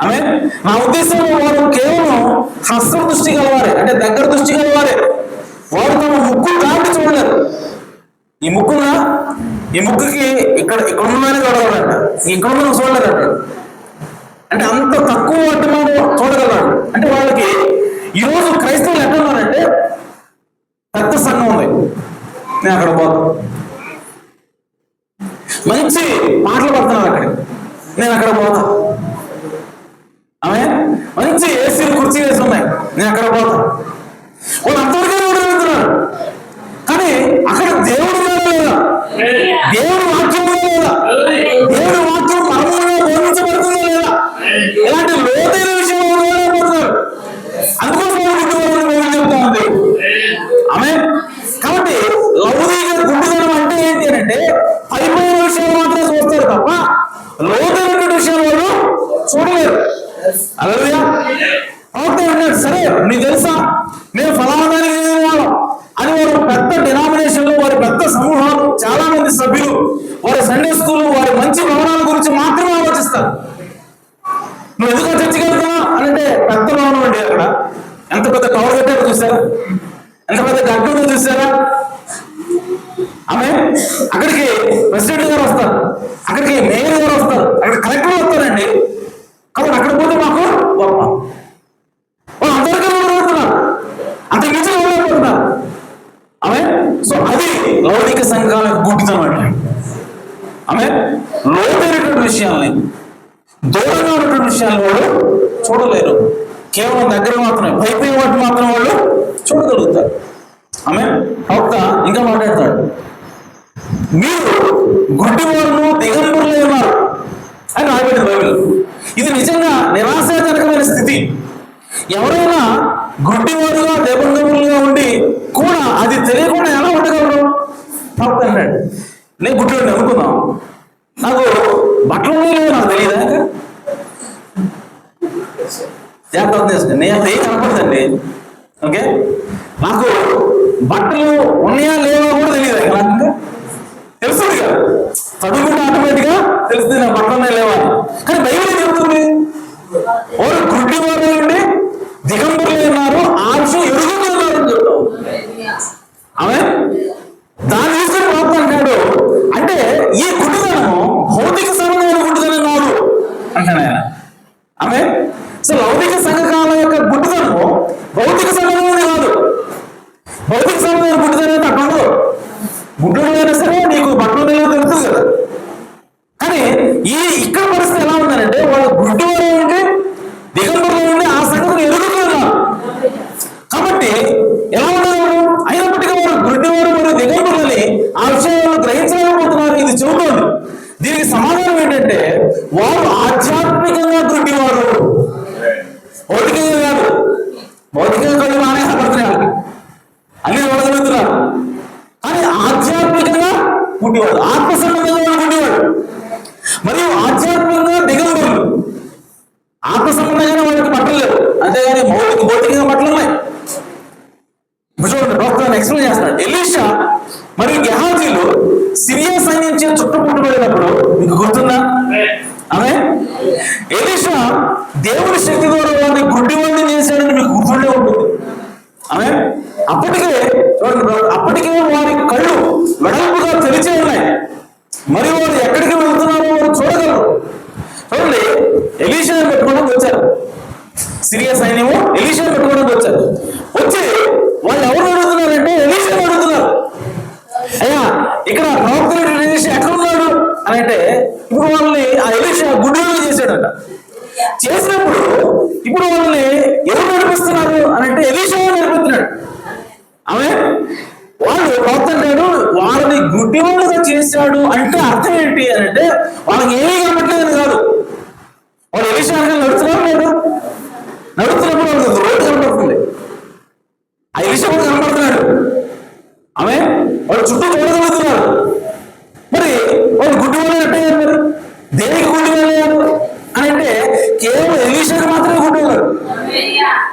ఆమె నా ఉద్దేశంలో వారు కేవలం హస్త దృష్టి గలవారే, అంటే దగ్గర దృష్టి గలవారే. వారు తమ ముక్కు దాటి చూడలేరు. ఈ ముక్కుకి ఇక్కడ ఉన్నదాన్ని చూడగలరంట, ఇక్కడ ఉన్న చూడలేరంట. అంటే అంత తక్కువ వాటి మనం చూడగలరు. అంటే వాళ్ళకి ఈరోజు క్రైస్తవులు ఎక్కడ ఉన్నారంటే, పెద్ద సంఘం ఉంది, నేను అక్కడ పోతాను. మంచి పాటలు పడుతున్నారు అక్కడ, నేను అక్కడ పోతా. ఆమె మంచి ఏసీ కుర్చీ వేసి ఉన్నాయి, నేను అక్కడ పోతా. వాళ్ళు అంతవరకే వెళ్తున్నారు. కానీ అక్కడ దేవుడు లేదా, దేవుడు వాక్యం లేదా, దేవుడి వాక్యం మర్మంగా బోధించబడుతుందా లేదా, ఇలాంటి లోతైన విషయంలో పోతున్నారు. అందుకోసం చెప్తా ఉంది ఆమె. కాబట్టి లౌకిక గుడ్డిదనం అంటే ఏంటి అంటే, పైపోయిన విషయాలు మాత్రమే చూస్తారు తప్ప లోతైన విషయాలు వాళ్ళు చూడలేరు. హల్లెలూయా. అన్నాడు, సరే నీకు తెలుసా మేము ఫలానానికి వాళ్ళం అని. వారు పెద్ద డినామినేషన్లు, వారి పెద్ద సమూహాలు, చాలా మంది సభ్యులు, వారి సండే స్కూల్, వారి మంచి భవనాల గురించి మాత్రమే ఆలోచిస్తారు. నువ్వు ఎందుకు చర్చికి వెళ్తున్నా అని అంటే, పెద్ద భవనం అండి, అక్కడ ఎంత పెద్ద టవర్ కట్టారో చూసారా, ఎంత పెద్ద గడ్డ చూసారా. ఆమె అక్కడికి ప్రెసిడెంట్ గారు వస్తారు, అక్కడికి మేయర్ గారు వస్తారు, అక్కడ కలెక్టర్ వస్తారండి. కాబట్టి అక్కడ పోతే మాకు గొప్ప. వాళ్ళు అందరికీ వెళ్ళబడుతున్నారు, అంత మించి వెళ్ళబడుతున్నారు. ఆమె సో అది లౌకిక సంఘాలకు గుడ్డితనం అంటే. ఆమె లోతైనటువంటి విషయాల్ని, దూరంగా ఉన్నటువంటి విషయాన్ని వాళ్ళు చూడలేరు. కేవలం దగ్గర మాత్రమే, పైపోయిన వాటి మాత్రం వాళ్ళు చూడగలుగుతారు. ఆమె ప్రవక్త ఇంకా మాట్లాడతాడు, మీరు గుడ్డివారును దిగంబరులై ఉన్నారు అని రాయబడింది బైబిల్. ఇది నిజంగా నిరాశాజనకమైన స్థితి. ఎవరైనా గుడ్డివారుగా దిగంబరులుగా ఉండి కూడా అది తెలియకుండా ఎలా ఉండగలరు? ప్రవక్త అన్నాడు, నేను గుడ్డి అనుకుందాం, నాకు బట్టలు లేవు, నాకు తెలియదా? జాగ్రత్త చేసుకోండి, నేను అసలు ఏం కనపడదండి. ఓకే, నాకు బట్టలు ఉన్నాయా లేవా కూడా తెలియదు. నాకు తెలుస్తుంది కదా, చదువుకుంటే ఆటోమేటిక్గా తెలుస్తుంది నా బట్టలు ఉన్నాయా లేవా. కానీ బైబిల్ ఏం చెబుతుంది? వారు గుడ్డి వారు ఉండి దిగంబరులు ఉన్నారు, ఆ విషయం ఎరుగుతున్నారు అని చెప్తాం. ఆమె దాని విషయం ప్రవక్త అంటాడు. అంటే ఈ గుడ్డిదనము భౌతిక సంబంధమైన గుడ్డిదనం కాదు అంటాడు ఆయన. ఆమె సో లౌకిక సంఘకాలం యొక్క గుడ్డిదనము భౌతిక సంబంధమైనది కాదు. భౌతిక సంబంధమైన గుడ్డిదనం అక్కడ గుడ్డు అయినా సరే నీకు బట్టలు తెలుస్తుంది కదా. కానీ ఇక్కడ పరిస్థితి ఎలా ఉందనంటే వాళ్ళు గుడ్డి వారు ఉంటే దిగంబరులు ఉండి ఆ సంగతిని ఎదుర్కొన్నారు. కాబట్టి ఎలా ఉన్నారు? అయినప్పటికీ వారు గుడ్డివారు మరియు దిగంబరులని ఆ విషయాలను గ్రహించలేకపోతున్నారు. ఇది చెబుతోంది. దీనికి సమాధానం ఏంటంటే వారు ఆధ్యాత్మికంగా గుడ్డివారు, భౌతికంగా కాదు. భౌతికంగా కళ్ళు బాగానే కనపడుతున్నాయి, అన్ని చూడగలుగుతున్నారు. కానీ ఆధ్యాత్మికంగా గుడ్డివాడు, ఆత్మ సంబంధంగా గుడ్డివాడు మరియు ఆధ్యాత్మికంగా దిగంబరులు. ఆత్మ సంబంధంగానే వాళ్ళకి బట్టలు లేవు, అంతేగాని భౌతికంగా బట్టలు ఉన్నాయి. చూడండి, డాక్టర్ ఎక్స్ప్లెయిన్ చేస్తున్నాడు. ఎలీషా మరియు గెహాజీలు సిరియా సైన్యం చే చుట్టుముట్టబడినప్పుడు మీకు గుర్తుందా? ఆమె ఎలీషా దేవుని శక్తి ద్వారా వారిని గుడ్డివాడిని చేశాడని మీకు గుర్తుండే ఉంటుంది. ఆమె అప్పటికే వారి కళ్ళు వెడల్పుగా తెరిచే ఉన్నాయి, మరియు వారు ఎక్కడికి వెళ్తున్నారో వారు చూడగలరు. చూడండి, ఎలీషాను పెట్టుకోవడానికి వచ్చారు. సిరియా సైన్యము ఎలీషాను పెట్టుకోవడానికి వచ్చారు. వచ్చి వాళ్ళు ఎవరు అడుగుతున్నారంటే ఎలీషాను అడుగుతున్నారు. అయ్యా, ఇక్కడ ప్రవక్త ఎలీషా ఎక్కడ ఉన్నాడు అని అంటే ఇప్పుడు వాళ్ళని ఆ ఎలీషా గుడ్డివాడిని చేశాడట. చేసినప్పుడు ఇప్పుడు వాళ్ళని ఎవరు నడిపిస్తున్నారు అని అంటే ఎలీషా నడిపిస్తున్నాడు. ఆమె వాళ్ళు ప్రవక్త అంటాడు వాళ్ళని గుడ్డివాళ్ళుగా చేశాడు అంటే అర్థం ఏంటి అని అంటే వాళ్ళకి ఏమీ కనపట్లేదని కాదు. వాళ్ళు ఎలీషా నడుస్తున్నారు లేదు, నడుస్తున్నప్పుడు వాళ్ళకి రోడ్డు కనపడుతుంది, ఆ ఎలీషా కూడా కనపడుతున్నాడు. ఆమె వాళ్ళు చుట్టూ చూడగలుగుతున్నారు. మరి వాళ్ళు గుడ్డివాళ్ళు అంటే మరి దేనికి గుడ్డివాళ్ళు అని అంటే కేవలం ఎలీషాని మాత్రమే గుడ్డివాళ్ళు.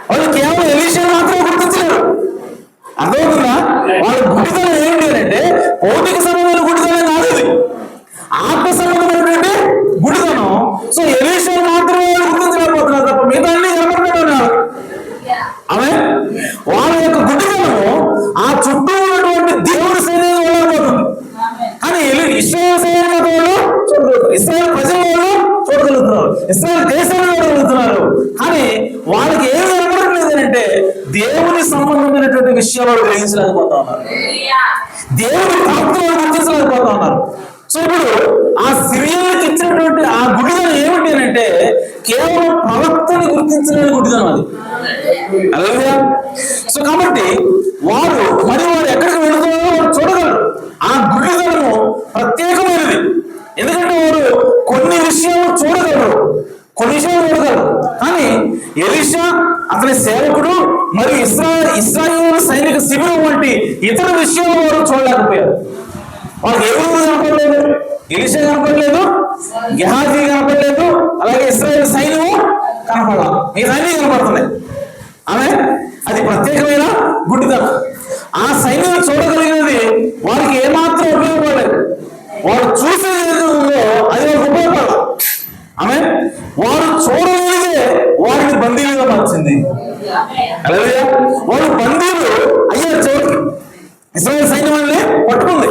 వాళ్ళు కేవలం ఎలీషాని మాత్రమే గుర్తించలేరు. అర్థమవుతుందా? వాళ్ళ గుడ్డితనం ఏంటి అంటే భౌతిక సంబంధమైన గుడ్డితనం కాదు, ఇది ఆత్మ సంబంధమైనటువంటి గుడ్డితనం. సో ఎలీషాని మాత్రమే గుర్తించలేకపోతున్నారు తప్ప మిగతా అన్ని కనపడుతున్నారు. ఆమె వాళ్ళ యొక్క గుడ్డితనము ఆ చుట్టూ ఉన్నటువంటి దేవుడి సైన్యం వెళ్ళకపోతుంది. కానీ ఇశ్రాయేలు సైన్యం వాళ్ళు చూడగలుగుతారు, ఇశ్రాయేలు ప్రజల వాళ్ళు చూడగలుగుతున్నారు, ఇశ్రాయేలు దేశాన్ని చూడగలుగుతున్నారు. కానీ వాళ్ళకి ఏం కనపడట్లేదు అంటే దేవుని సంబంధమైనటువంటి విషయాలు గ్రహించలేకపోతా ఉన్నారు, దేవుని ప్రాప్తులను గుర్తించలేకపోతా ఉన్నారు. సో ఇప్పుడు ఆ సిరియాలకు ఇచ్చినటువంటి ఆ గుడిదనం ఏమిటి అని అంటే కేవలం ప్రవక్తని గుర్తించలేని గుడిదనం అది. అలాగే సో కాబట్టి వారు ఎక్కడికి వెళుతున్నారో వారు చూడగలరు. ఆ గుడిదనము ప్రత్యేకమైనది, ఎందుకంటే వారు కొన్ని విషయాలు చూడగలరు, కొన్ని విషయాలు చూడగలరు. కానీ ఎలీషా అతని సేవకుడు మరియు ఇశ్రాయేలు సైనిక శిబిరం వంటి ఇతర విషయాలు వారు చూడలేకపోయారు. వాళ్ళకి ఎవరు కనపడలేదు, ఎలీషా కనపడలేదు, గెహాజీ కనపడలేదు, అలాగే ఇశ్రాయేలు సైన్యము కనపడాల, ఈ సైన్యం కనపడుతున్నాయి. ఆమె అది ప్రత్యేకమైన గుడ్డితనం. ఆ సైన్యం చూడగలిగినది వారికి ఏమాత్రం ఉపయోగపడలేదు. వారు చూసేది ఏది ఉందో అది వాళ్ళకి ఉపయోగపడాలి. ఆమె వారు చూడగలిగితే వారిని బందీలుగా మార్చింది. అలాగే వారు బందీలు అయ్యారు. చివరికి ఇశ్రాయేలు సైన్యం వాళ్ళని పట్టుకుంది.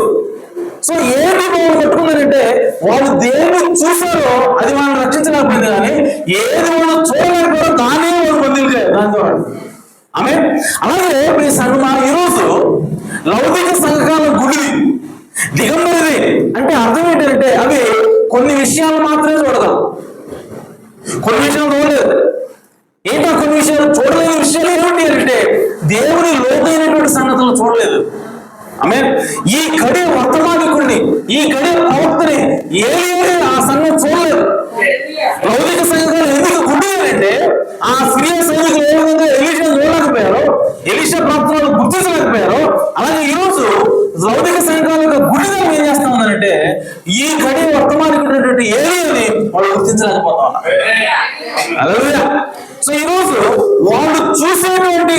సో ఏంటి వాళ్ళు పట్టుకున్నారంటే వాళ్ళు దేన్ని చూసారో అది వాళ్ళని రక్షించలేకపోయింది, కానీ ఏది వాళ్ళు చూడలేకపోయారో దానే వాళ్ళు బందీలుగా దాంతో. ఆమె అలాగే మీ సంఘం ఈరోజు లౌకిక సంఘకాల గుడి దిగంబరిది అంటే అర్థం ఏంటంటే అవి కొన్ని విషయాలు మాత్రమే చూడగలవు, కొన్ని విషయాలు చూడలేదు. ఏంటో కొన్ని విషయాలు చూడలేని విషయాలు ఏమిటి అంటే దేవుని లోతైనటువంటి సంగతులు చూడలేదు. ఆమె ఈ గడి వర్తమానికుడిని, ఈ గడి ప్రవక్తని ఏది ఆ సంఘం చూడలేదు. లౌకిక సంఘాలు ఎందుకు గుడ్డి అంటే ఆ సిరియా సైనికులు ఏ విధంగా ఎలీషాను చూడలేకపోయారో ఎలీషా ప్రార్థనలు గుర్తించలేకపోయారో, అలాగే ఈరోజు లౌకిక సంఘాల యొక్క గుడిదనం ఏం చేస్తా ఉందంటే ఈ గడి వర్తమానికున్నటువంటి ఏలియాని వాళ్ళు గుర్తించలేకపోతా ఉన్నారు. హల్లెలూయా. సో ఈరోజు వాళ్ళు చూసేటువంటి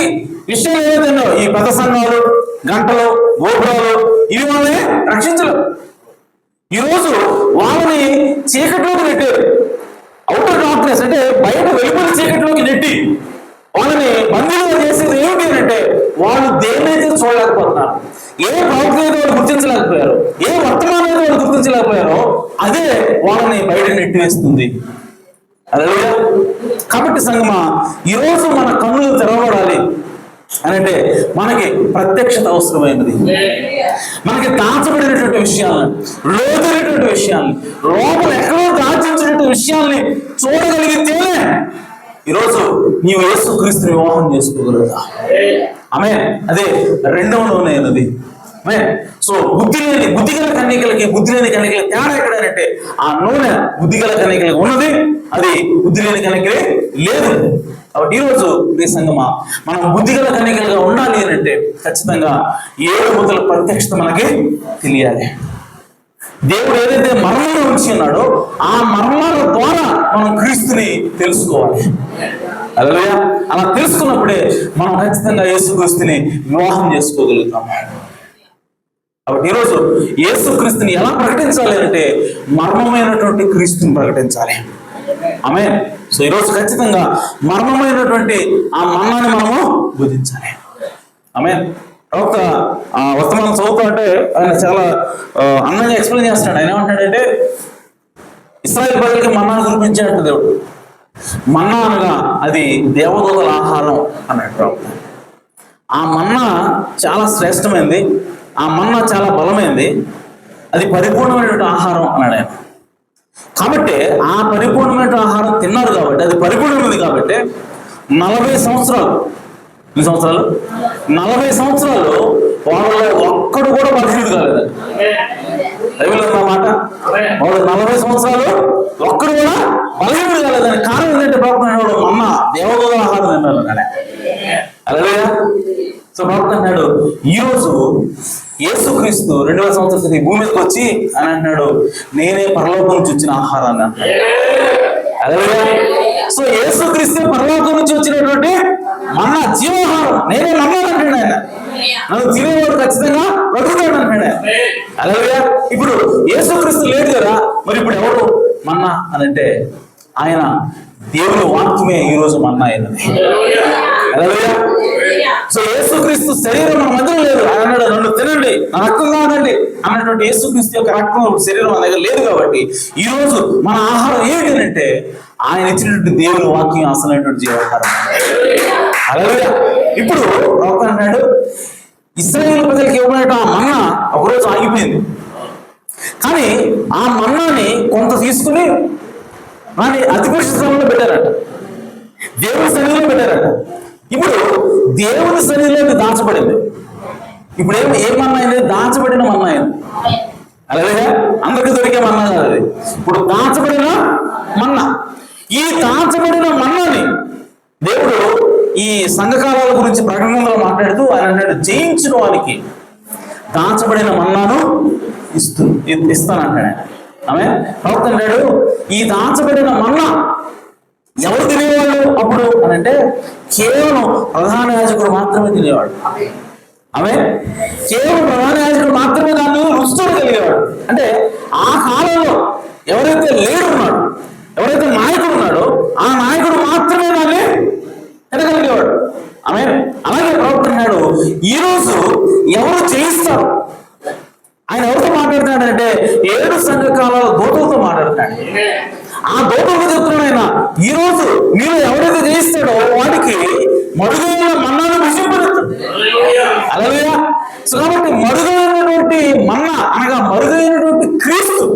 విషయాలు ఏదైతే ఈ పెద్ద సంఘాలు, గంటలు, గోపురాలు ఇవి వాళ్ళని రక్షించలేవు. ఈరోజు వాళ్ళని చీకట్లోకి నెట్టారు. అవుటర్ డార్క్నెస్ అంటే బయట వెలుపల చీకట్లోకి నెట్టి వాళ్ళని బందీలుగా చేసేది ఏమిటి అంటే వాళ్ళు దేన్నైతే చూడలేకపోతున్నారు, ఏ ప్రవక్త అయితే వాళ్ళు గుర్తించలేకపోయారు, ఏ వర్తమానం అయితే వాళ్ళు గుర్తించలేకపోయారో అదే వాళ్ళని బయట నెట్టివేస్తుంది. హల్లెలూయా. కాబట్టి సంగమా, ఈరోజు మన కన్నులు తెరవబడాలి అని అంటే మనకి ప్రత్యక్షత అవసరమైనది. మనకి దాచబడినటువంటి విషయాలను, లోతైనటువంటి విషయాల్ని, లోపల ఎక్కడో దాచించినటువంటి విషయాల్ని చూడగలిగితేనే ఈరోజు నీవు యేసుక్రీస్తుని వివాహం చేసుకోగలుగుతా. ఆమేన్. అదే రెండవ నూనె అన్నది. సో బుద్ధిగల కన్యకలకి బుద్ధి లేని కన్యకలకి తేడా ఎక్కడంటే ఆ నూనె బుద్ధిగల కన్యకలకి ఉన్నది, అది బుద్ధి లేని కన్యకలే లేదు. కాబట్టి ఈరోజు ఈ సంగమా మనం బుద్ధిగల కన్యకలుగా ఉండాలి అని అంటే ఖచ్చితంగా 7 ముద్దల ప్రత్యక్షత మనకి తెలియాలి. దేవుడు ఏదైతే మర్మాలు ఉంచి ఉన్నాడో ఆ మర్మాల ద్వారా మనం క్రీస్తుని తెలుసుకోవాలి. హల్లెలూయా. అలా తెలుసుకున్నప్పుడే మనం ఖచ్చితంగా యేసుక్రీస్తుని వివాహం చేసుకోగలుగుతాం. కాబట్టి ఈరోజు యేసుక్రీస్తుని ఎలా ప్రకటించాలి అంటే మర్మమైనటువంటి క్రీస్తుని ప్రకటించాలి. ఆమేన్. సో ఈరోజు ఖచ్చితంగా మర్మమైనటువంటి ఆ మన్నాన్ని మనము బోధించాలి. ఆమేన్. ప్రవక్త వర్తమానం చదువుతా అంటే ఆయన చాలా అందంగా ఎక్స్ప్లెయిన్ చేస్తున్నాడు. ఆయన ఏమంటాడంటే ఇశ్రాయేలు ప్రజలకి మన్నాను కురిపించాడు దేవుడు. మన్నా అనగా అది దేవదూతల ఆహారం అన్నాడు ప్రవక్త. ఆ మన్నా చాలా శ్రేష్టమైనది, ఆ మన్నా చాలా బలమైనది, అది పరిపూర్ణమైనటువంటి ఆహారం అన్నాడు ఆయన. కాబట్టి ఆ పరిపూర్ణమైన ఆహారం తిన్నారు కాబట్టి, అది పరిపూర్ణమైనది కాబట్టి 40 సంవత్సరాలు 40 సంవత్సరాలు వాళ్ళలో ఒక్కడు కూడా బలహీనుడు కాలేదు. బైబిల్ అన్నమాట. వాళ్ళు 40 సంవత్సరాలు ఒక్కడు కూడా బలహీనుడు కాలేదని కారణం ఏంటంటే ప్రవక్త అమ్మ దేవదూత ఆహారం తిన్నారు కానీ. అలాగే సో ప్రవక్త అన్నాడు ఈరోజు యేసుక్రీస్తు 2000 సంవత్సరాలు ఈ భూమి మీదకి వచ్చి అని అంటున్నాడు, నేనే పరలోకం నుంచి వచ్చిన ఆహారాన్ని అంటాడు. అలాగే సో యేసుక్రీస్తు పరలోకం నుంచి వచ్చినటువంటి మన్నా జీవాహారం, నేనే నమ్మాలంటాడు ఆయన. నన్ను తినేవాడు ఖచ్చితంగా బ్రతుకుతాడు అంటాడు. అలాగే ఇప్పుడు యేసుక్రీస్తు లేదు కదా, మరి ఇప్పుడు ఎవరు మన్నా అని అంటే ఆయన దేవుని వాక్యమే ఈరోజు మన్నా అయినది. అలాగే సో యేసుక్రీస్తు శరీరం మన మధ్యలో లేదు. ఆయన అన్నాడు నన్ను తినండి, నా రక్తం కాదండి అన్నటువంటి యేసుక్రీస్తు యొక్క రక్తం శరీరం మన దగ్గర లేదు. కాబట్టి ఈ రోజు మన ఆహారం ఏంటి అంటే ఆయన ఇచ్చినటువంటి దేవుని వాక్యం అసలైనటువంటి జీవాహారం. అలాగే ఇప్పుడు ప్రవక్త అన్నాడు ఇశ్రాయేలు ప్రజలకు ఇవ్వబడిన ఆ మన్నా ఒకరోజు ఆగిపోయింది. కానీ ఆ మన్నాని కొంత తీసుకుని దాన్ని అతి పరిశుద్ధంలో పెట్టారట, దేవుని సన్నిధిలో పెట్టారట. ఇప్పుడు దేవుని సన్నిధిలో దాచబడింది. ఇప్పుడు ఏం మన్నా అయింది? దాచబడిన మన్నా అయింది. అలాగే అందరికి దొరికే మన్నా కాదు అది, ఇప్పుడు దాచబడిన మన్నా. ఈ దాచబడిన మన్నాని దేవుడు ఈ సంఘకాలాల గురించి ప్రకటనలో మాట్లాడుతూ ఆయన అన్నాడు జయించిన వానికి దాచబడిన మన్నాను ఇస్తానంటాడు. ఆమె ప్రవక్త అన్నాడు ఈ దాచబడిన మన్నా ఎవరు తినేవాళ్ళు అప్పుడు అని అంటే కేవలం ప్రధాన యాజకుడు మాత్రమే తినేవాడు. ఆమె కేవలం ప్రధాన యాజకుడు మాత్రమే దాన్ని రుచి చూడగలిగేవాడు. అంటే ఆ కాలంలో ఎవరైతే లీడర్ ఉన్నాడో, ఎవరైతే నాయకుడు ఉన్నాడో ఆ నాయకుడు మాత్రమే దాన్ని తినగలిగేవాడు. ఆమె అలాగే ప్రవక్త అన్నాడు ఈరోజు ఎవరు చేయిస్తారు? ఆయన ఎవరితో మాట్లాడుతున్నాడంటే 7 సంఘకాలాల దూతలతో మాట్లాడుతున్నాడు. ఆ దూతలతో చెప్తున్నాడు ఆయన ఈరోజు మీరు ఎవరైతే చేయిస్తాడో వాడికి మరుగైన మన్నాను విషయపడుతుంది. అలాగే సో కాబట్టి మరుగైనటువంటి మన్నా అనగా మరుగైనటువంటి క్రీస్తు,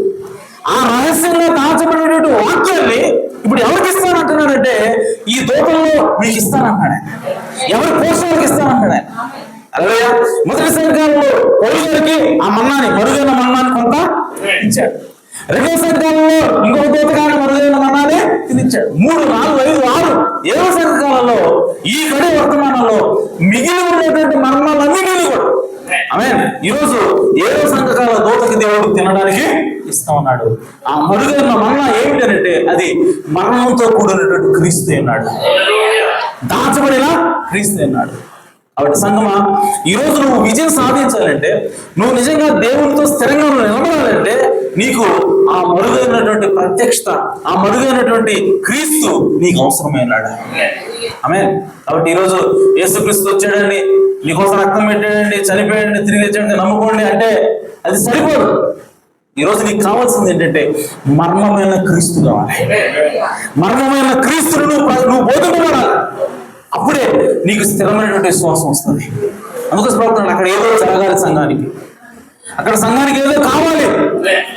ఆ రహస్యంలో దాచబడినటువంటి వాక్యాన్ని ఇప్పుడు ఎవరికి ఇస్తానంటున్నాడంటే ఈ దూతల్లో మీకు ఇస్తానంటాడు. ఎవరి పోషణకి ఇస్తానంటాడు. అలాగే మొదటి సంఘకాలంలో పౌలు గారికి ఆ మన్నాని మరుగైన మన్నాని కొంత ఇచ్చాడు. రెండవ సంఘకాలంలో ఇంకొక దూతగాడు మరుగైన మన్నానే తినిచ్చాడు. 3, 4, 5, 6 ఏడవ సంఘకాలంలో ఈ గడి వర్తమానంలో మిగిలి ఉండేటువంటి మర్మాలన్నిటినీ కూడా ఆమేన్ ఈరోజు ఏడవ సంఘకాల దూతకి దేవుడు తినడానికి ఇస్తా ఉన్నాడు. ఆ మరుగైన మన్నా ఏమిటంటే అది మరణంతో కూడినటువంటి క్రీస్తు అన్నాడు, దాచబడిన క్రీస్తు అన్నాడు. కాబట్టి సంగమా, ఈరోజు నువ్వు విజయం సాధించాలంటే, నువ్వు నిజంగా దేవునితో స్థిరంగా నిలబడాలంటే నీకు ఆ మరుగైనటువంటి ప్రత్యక్షత, ఆ మరుగైనటువంటి క్రీస్తు నీకు అవసరమైనాడు. ఆమేన్. కాబట్టి ఈరోజు యేసుక్రీస్తు వచ్చాడండి, నీకోసం రక్తం పెట్టాడండి, చనిపోయాడండి, తిరిగి వచ్చాడండి, నమ్ముకోండి అంటే అది సరిపోదు. ఈరోజు నీకు కావాల్సింది ఏంటంటే మర్మమైన క్రీస్తు కావాలి. మర్మమైన క్రీస్తును నువ్వు బోధింపబడాలి. అప్పుడే నీకు స్థిరమైనటువంటి విశ్వాసం వస్తుంది. అందుకోసం ప్రవర్తన అక్కడ ఏదో జరగాలి సంఘానికి, అక్కడ సంఘానికి ఏదో కావాలి.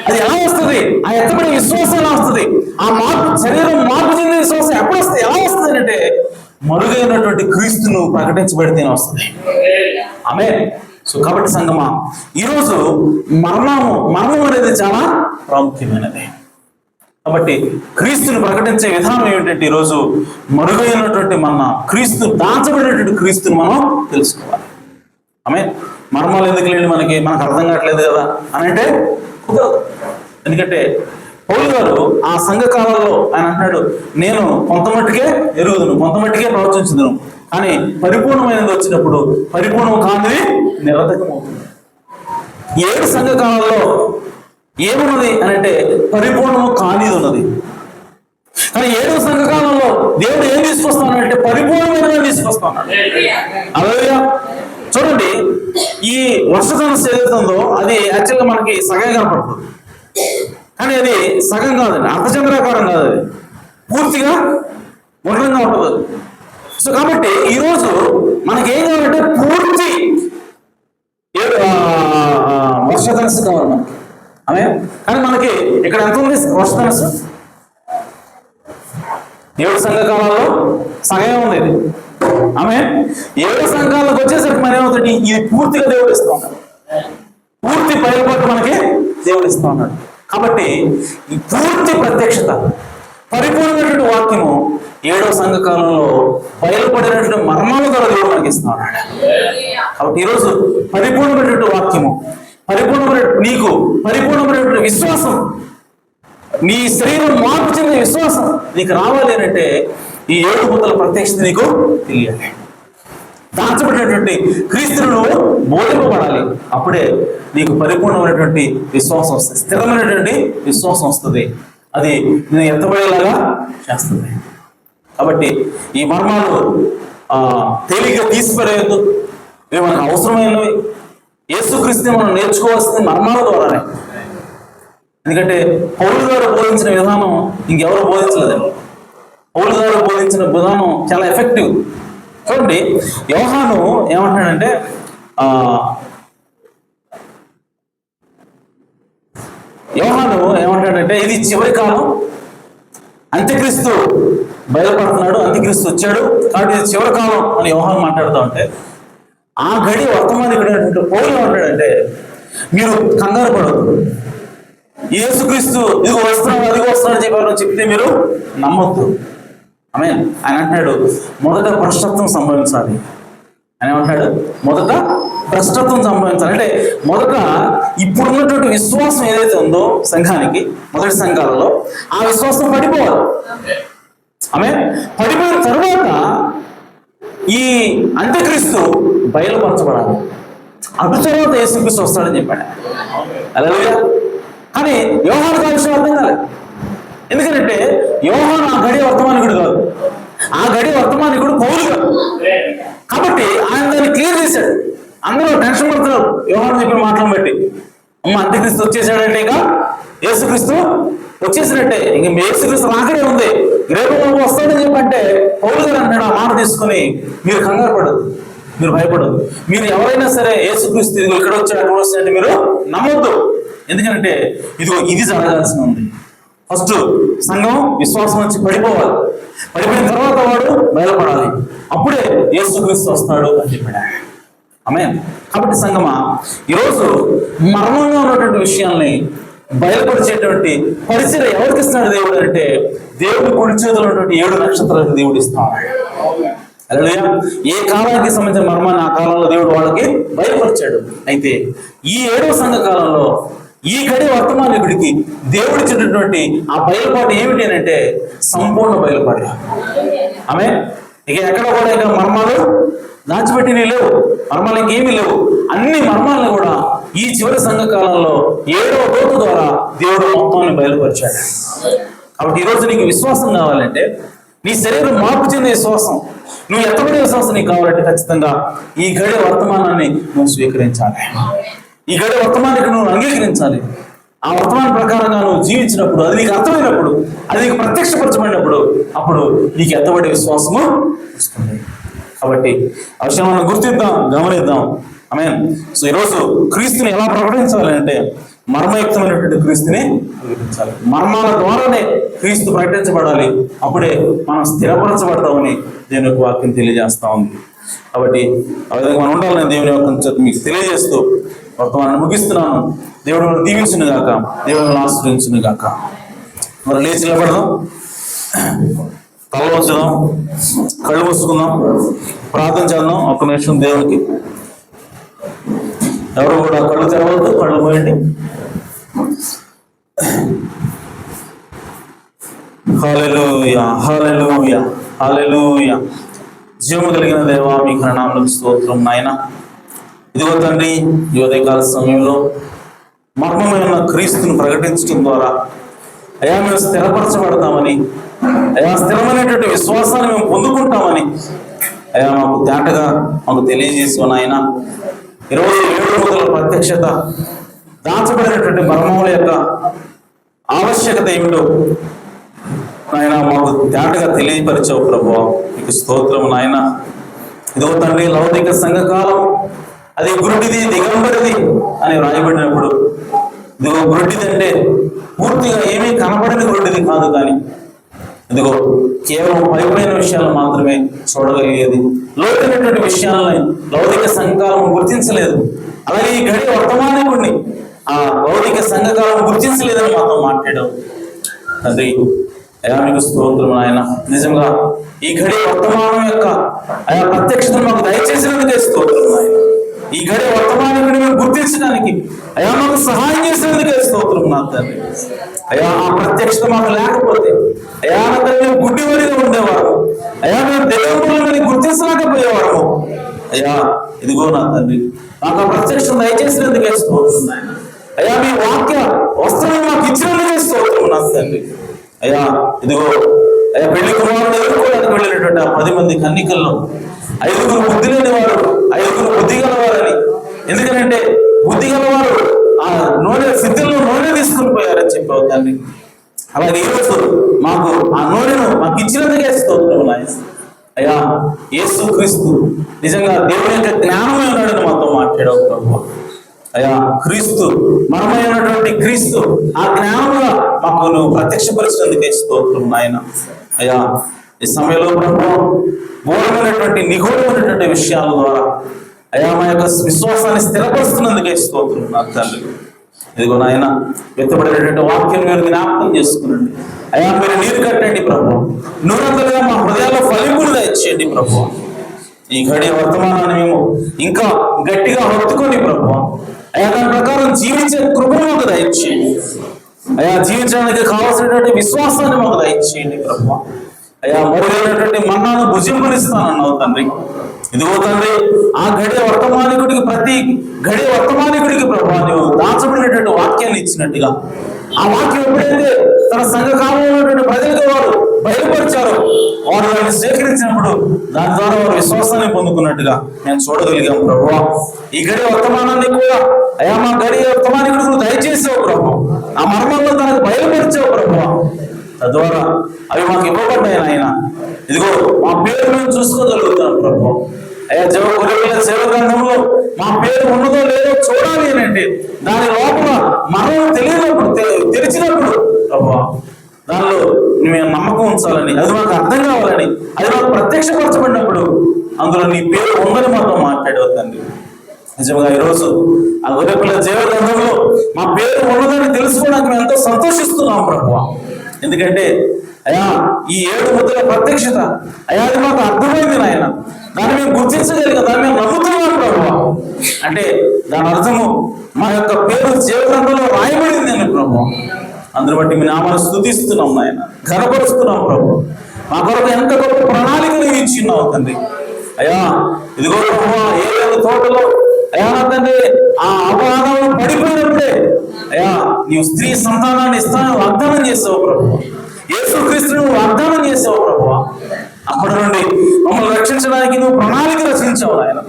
అది ఎలా వస్తుంది? ఆ ఎత్తబడే విశ్వాసం ఎలా వస్తుంది? ఆ మార్పు, శరీరం మార్పు చెందిన విశ్వాసం ఎప్పుడు వస్తుంది? ఎలా వస్తుంది అంటే మరుగైనటువంటి క్రీస్తును ప్రకటించబడితేనే వస్తుంది. ఆమేన్. సో కాబట్టి సంగమా, ఈరోజు మరణం అనేది చాలా ప్రాముఖ్యమైనది. కాబట్టి క్రీస్తుని ప్రకటించే విధానం ఏమిటంటే ఈరోజు మరుగైనటువంటి క్రీస్తు, దాచబడినటువంటి క్రీస్తుని మనం తెలుసుకోవాలి. ఆమేన్. మర్మాలు ఎందుకు లేండి, మనకు అర్థం కావట్లేదు కదా అని అంటే కుదరదు. ఎందుకంటే పౌలు గారు ఆ సంఘకాలంలో ఆయన అంటాడు, నేను కొంతమట్టుకే ఎరుగుదును, కొంతమట్టుకే ప్రవచించుదును, కానీ పరిపూర్ణమైనది వచ్చినప్పుడు పరిపూర్ణం కానిది నిరర్ధకమవుతుంది. 7 సంఘకాలంలో ఏమున్నది అని అంటే పరిపూర్ణము కానిది ఉన్నది. కానీ 7వ సంఘకాలంలో దేవుడు ఏం తీసుకొస్తానంటే పరిపూర్ణమైన తీసుకొస్తాడు. అలాగే చూడండి, ఈ వర్షధనస్సు ఏదైతుందో అది యాక్చువల్గా మనకి సగం కనపడుతుంది, కానీ అది సగం కాదండి, అర్ధచంద్రాకారం కాదు, అది పూర్తిగా గుండ్రంగా ఉంటుంది. సో కాబట్టి ఈరోజు మనకి ఏం కావాలంటే పూర్తి వర్షధనస్సు కావాలి మనకి. ఆమె కానీ మనకి ఇక్కడ ఎంత ఉంది వర్షధనస్సు? 7 సంఘకాలంలో సగం ఉంది ఇది. ఆమె 7 సంఘాలకు వచ్చేసరికి మరి ఏమవుతుంది? ఇది పూర్తిగా దేవుడు ఇస్తూ ఉన్నాడు, పూర్తి బయలుపాటు మనకి దేవుడు ఇస్తూ ఉన్నాడు. కాబట్టి ఈ పూర్తి ప్రత్యక్షత, పరిపూర్ణమైనటువంటి వాక్యము 7వ సంఘకాలంలో బయలుపడినటువంటి మర్మాల ద్వారా దేవుడు మనకి ఇస్తూ ఉన్నాడు. కాబట్టి ఈరోజు పరిపూర్ణమైనటువంటి వాక్యము, నీకు పరిపూర్ణమైనటువంటి విశ్వాసం, నీ శరీరం మార్పు చెందిన విశ్వాసం నీకు రావాలి అంటే ఈ 7 ముద్దల ప్రత్యక్షత నీకు తెలియాలి. దాచబడినటువంటి క్రీస్తును నువ్వు బోధింపబడాలి. అప్పుడే నీకు పరిపూర్ణమైనటువంటి విశ్వాసం వస్తుంది, స్థిరమైనటువంటి విశ్వాసం వస్తుంది. అది నేను ఎత్తబడేలాగా చేస్తుంది. కాబట్టి ఈ మర్మాలు తేలిగ్గా తీసిపడేయద్దు. ఇవి మనకు అవసరమైనవి. యేసుక్రీస్తుని మనం నేర్చుకోవాల్సింది మర్మాల ద్వారానే. ఎందుకంటే పౌలు గారు బోధించిన విధానం ఇంకెవరు బోధించలేదండి. పౌలు గారు బోధించిన విధానం చాలా ఎఫెక్టివ్. చూడండి, యోహాను ఏమంటాడంటే ఇది చివరి కాలం, అంత్యక్రీస్తు బయలుపడుతున్నాడు, అంత్యక్రీస్తు వచ్చాడు, కాబట్టి ఇది చివరి కాలం అని యోహాను మాట్లాడుతూ ఉంటే, ఆ గడి వర్తమానికుడైనటువంటి పౌలు ఏమంటాడంటే, మీరు కంగారు పడవద్దు, యేసుక్రీస్తు ఇదిగో వస్తున్నాడు అదిగో వస్తున్నాడు చెప్పారు చెప్తే మీరు నమ్మొద్దు. ఆమేన్. ఆయన అంటాడు మొదట భ్రష్టత్వం సంభవించాలి. ఆయన ఏమంటాడు? మొదట భ్రష్టత్వం సంభవించాలి అంటే మొదట ఇప్పుడున్నటువంటి విశ్వాసం ఏదైతే ఉందో సంఘానికి, మొదటి సంఘాలలో ఆ విశ్వాసం పడిపోవాలి. ఆమేన్. పడిపోయిన తరువాత ఈ అంత్యక్రీస్తు బయలుపరచబడాలి. అటు తర్వాత యేసుక్రీస్తు వస్తాడని చెప్పాడు. హల్లెలూయా. కానీ యోహాను ఆ విషయం అర్థం కాలేదు. ఎందుకంటే యోహాను ఆ గడి వర్తమానికుడు కాదు, ఆ గడి వర్తమానికుడు పౌలు కాదు. కాబట్టి ఆయన దాన్ని క్లియర్ చేశాడు. అందరూ టెన్షన్ పడుతున్నారు యోహాను చెప్పిన మాటలను బట్టి. అమ్మ అంత్యక్రీస్తు వచ్చేసాడంటే ఇంకా యేసుక్రీస్తు వచ్చేసినట్టే, ఇంక యేసుక్రీస్తు రాకడే ఉంది, రేపు వస్తాడని చెప్పంటే పౌలు గారు అంటాడు ఆ మాట తీసుకుని, మీరు కంగారు పడదు, మీరు భయపడదు, మీరు ఎవరైనా సరే యేసుక్రీస్తు ఇదిగో ఇక్కడ వచ్చాడు అక్కడ వచ్చాడంటే మీరు నమ్మొద్దు. ఎందుకంటే ఇదిగో ఇది జరగాల్సి ఉంది. ఫస్ట్ సంఘం విశ్వాసం నుంచి పడిపోవాలి, పడిపోయిన తర్వాత వాడు బయలుపడాలి, అప్పుడే యేసుక్రీస్తు వస్తాడు అని చెప్పాడు. ఆమేన్. కాబట్టి సంఘమా, ఈరోజు మర్మంగా ఉన్నటువంటి విషయాల్ని బయలుపరిచేటువంటి పరిచయం ఎవరికి ఇస్తున్నాడు దేవుడు అంటే, దేవుడి కుడి చేతిలో ఉన్నటువంటి 7 నక్షత్రాలకు దేవుడు ఇస్తాడు. హల్లెలూయా. ఏ కాలానికి సంబంధించిన మర్మాన్ని ఆ కాలంలో దేవుడు వాళ్ళకి బయలుపరిచాడు. అయితే ఈ 7వ సంఘ కాలంలో ఈ గడి వర్తమానికుడికి దేవుడిచ్చినటువంటి ఆ బయలుపాటు ఏమిటి అని అంటే సంపూర్ణ బయలుపాటు. ఆమె ఇక ఎక్కడ కూడా ఇక మర్మాలు దాచిపెట్టినవి లేవు, మర్మాలు ఇంకేమీ లేవు. అన్ని మర్మాలను కూడా ఈ చివరి సంఘ కాలంలో 7వ దూత ద్వారా దేవుడు మొత్తాన్ని బయలుపరిచాడు. కాబట్టి ఈరోజు నీకు విశ్వాసం కావాలంటే, నీ శరీరం మార్పు చెందే విశ్వాసం, నువ్వు ఎత్తబడే విశ్వాసం నీకు కావాలంటే ఖచ్చితంగా ఈ గడి వర్తమానాన్ని నువ్వు స్వీకరించాలి. ఈ గడి వర్తమానానికి నువ్వు అంగీకరించాలి. ఆ వర్తమానం ప్రకారంగా నువ్వు జీవించినప్పుడు, అది నీకు అర్థమైనప్పుడు, అది నీకు ప్రత్యక్షపరచబడినప్పుడు, అప్పుడు నీకు ఎత్తబడే విశ్వాసము వస్తుంది. కాబట్టి ఆ విషయం మనం గుర్తిద్దాం, గమనిద్దాం. ఆమేన్. సో ఈరోజు క్రీస్తుని ఎలా ప్రకటించాలి అంటే, మర్మయుక్తమైనటువంటి క్రీస్తుని ప్రకటించాలి. మర్మాల ద్వారానే క్రీస్తు ప్రకటించబడాలి. అప్పుడే మనం స్థిరపరచబడతామని దేవుని యొక్క వాక్యం తెలియజేస్తా ఉంది. కాబట్టి ఆ విధంగా మనం ఉండాలని దేవుని యొక్క మీకు తెలియజేస్తూ వర్తమానాన్ని ముగిస్తున్నాను. దేవుడు దీవించును గాక, దేవుడు ఆశ్రయించును గాక. మరి లేచి నిలబడదాం, తల వంచుదాం, కళ్ళు మూసుకుందాం, ప్రార్థన చేద్దాం. ఒక్క నిమిషం దేవునికి. ఎవరు కూడా కళ్ళు తెరవద్దు, కళ్ళు పోయండి. హల్లెలూయా, హల్లెలూయా, హల్లెలూయా. జీవము కలిగిన దేవా, మీకు నామమునకు స్తోత్రం నాయన. ఇదిగో తండ్రి, ఈ ఉదయకాల సమయంలో మర్మమైన క్రీస్తుని ప్రకటించడం ద్వారా అయా మేము స్థిరపరచబడతామని, అయా స్థిరమైనటువంటి విశ్వాసాన్ని మేము పొందుకుంటామని అయా మాకు తేటగా మాకు తెలియజేసావు నాయన. ఈరోజు 7 రోజుల ప్రత్యక్షత, దాచబడినటువంటి మర్మముల యొక్క ఆవశ్యకత ఏమిటో నాయన మాకు తేటగా తెలియపరిచావు ప్రభువా, మీకు స్తోత్రం నాయన. ఇదిగో తండ్రి, లౌకిక సంఘకాలం అది గురుడిది, దిగంబరిది అని వ్రాయబడినప్పుడు, ఇదిగో గురుడిది అంటే పూర్తిగా ఏమీ కనబడని గురుడిది కాదు, కానీ ఇదిగో కేవలం పైపైన విషయాలు మాత్రమే చూడగలిగేది. లోతైనటువంటి విషయాలని లౌకిక సంఘకాలం గుర్తించలేదు. అలాగే ఈ గడి వర్తమానికుడిని ఆ లౌకిక సంఘకాలం గుర్తించలేదని మాతో మాట్లాడావు తండ్రి. అయా మీకు స్తోత్రం ఆయన. నిజంగా ఈ గడి వర్తమానం యొక్క ఆయా ప్రత్యక్షతను మాకు దయచేసినందుకే స్తోత్రం ఆయన. ఈ గడి వర్తమానాన్ని మేము గుర్తించడానికి అయా మాకు సహాయం చేసినందుకే స్తోత్రం నా తండ్రి. అయా ఆ ప్రత్యక్షత మాకు లేకపోతే అయా మేము గుడ్డివారిగా ఉండేవారు, అయా మేము దేవుళ్ళని గుర్తించలేకపోయేవారు. అయ్యా ఇదిగో నా తండ్రి, మాకు ఆ ప్రత్యక్షం దయచేసినందుకే స్తోత్రం ఆయన. అయా మీ వాక్య వస్త్రం మాకు ఇచ్చినందుకే స్తోత్రం నా తండ్రి. అయ్యా ఇదిగో అయ్యా పెళ్లి కుమారుడు ఎదుర్కోవడానికి వెళ్ళినటువంటి ఆ 10 మంది కన్నికల్లో 5గురు బుద్ధి లేని వారు, 5గురు బుద్ధి గలవారని. ఎందుకంటే బుద్ధి గలవారు ఆ నూనె సిద్ధంలో నూనె తీసుకుని పోయారని చెప్పావు తండ్రి. అలాగే ఈరోజు మాకు ఆ నూనెను మాకు ఇచ్చినందుకే స్తోత్రం నాయన. అయ్యా యేసు క్రీస్తు నిజంగా దేవుని యొక్క జ్ఞానమే ఉన్నాడని మాతో మాట్లాడావు ప్రభు. అయ్యా క్రీస్తు మనమైనటువంటి క్రీస్తు ఆ జ్ఞానంగా మాకు నువ్వు ప్రత్యక్షపరిచినందుకే స్తోత్రం నాయన. అయ్యా ఈ సమయంలో ప్రభు ఘోరమైనటువంటి నిగూఢమైనటువంటి విషయాల ద్వారా అయ్యా మా యొక్క విశ్వాసాన్ని స్థిరపరుస్తున్నందుకే స్తోత్రం నా తండ్రి. ఇదిగో నాయన, వెత్తబడినటువంటి వాక్యం మీరు జ్ఞాపకం చేసుకునండి. అయ్యా మీరు నీరు కట్టండి ప్రభు, నూనెలుగా మా హృదయాల్లో ఫలింపులు దయచేయండి ప్రభు. ఈ గడియ వర్తమానాన్ని మేము ఇంకా గట్టిగా హత్తుకొని ప్రభు అయ్యా దాని ప్రకారం జీవించే కృపను మాకు దయచేయండి. అయ్యా జీవించడానికి కావాల్సినటువంటి విశ్వాసాన్ని మాకు దయచేయండి ప్రభు. అయ్యా మరుగైనటువంటి మన్నాను భుజింపనిస్తానన్నావు తండ్రి. ఇదిగో తండ్రి, ఆ గడియ వర్తమానికుడికి ప్రతి గడియ వర్తమానికుడికి ప్రభు నువ్వు దాచబడినటువంటి వాక్యాన్ని ఇచ్చినట్టుగా ఆ వాక్యం ఎప్పుడైతే తన సంఘ కాలంలో ఉన్నటువంటి ప్రజలకు వారు బయలుపరిచారో వారు దాన్ని స్వీకరించినప్పుడు దాని ద్వారా వారు విశ్వాసాన్ని పొందుకున్నట్టుగా నేను చూడగలిగాం ప్రభు. ఈ గడియ వర్తమానాన్ని కూడా అయ్యా మా గడియ వర్తమానికుడు నువ్వు దయచేసావు ప్రభు. ఆ మర్మంలో తనకు బయలుపరిచావు ప్రభు. తద్వారా అవి మాకు ఇవ్వబడ్డాయి ఆయన. ఇదిగో మా పేరు మేము చూసుకోగలుగుతాం ప్రభు. అయ్యా గొర్రెపిల్ల సేవ గ్రంథంలో మా పేరు ఉన్నదో లేదో చూడాలి అంటే దాని లోపల మనం తెలియనప్పుడు తెరిచినప్పుడు ప్రభు దానిలో మేము నమ్మకం ఉంచాలని, అది మాకు అర్థం కావాలని, అది మాకు ప్రత్యక్షపరచబడినప్పుడు అందులో నీ పేరు ఉందని మాతో మాట్లాడేవు తండ్రి. నిజంగా ఈరోజు ఆ గొర్రెపిల్ల జీవ గ్రంథంలో మా పేరు ఉన్నదని తెలుసుకోవడానికి మేము ఎంతో సంతోషిస్తున్నాం ప్రభువా. ఎందుకంటే అయ్యా ఈ 7 ముద్రల ప్రత్యక్షత అయ్యా అది మాకు అర్థమైంది నాయన. దాన్ని మేము గుర్తించగలిగాం, దాన్ని మేము నమ్ముతున్నాం ప్రభువా. అంటే దాని అర్థము మా యొక్క పేరు జీవ గ్రంథంలో రాయబడింది అని ప్రభువా. అందుని బట్టి మీ నామాన్ని స్తుతిస్తున్నాం నాయన, ఘనపరుస్తున్నాం ప్రభు. మా కొరకు ఎంత గొప్ప ప్రణాళికలు ఇచ్చిన్నావు తండ్రి. అయ్యా ఇదిగో ప్రభువా, ఏదైనా తోటలో అయ్యా తండ్రి ఆ అపరాధంలో పడిపోయినప్పుడే అయ్యా నీవు స్త్రీ సంతానాన్ని ఇస్తాను వాగ్దానం చేసావు ప్రభు. యేసుక్రీస్తును వాగ్దానం చేసావు ప్రభు. అప్పటి నుండి మమ్మల్ని రక్షించడానికి నువ్వు ప్రణాళిక రచించావు ఆయన.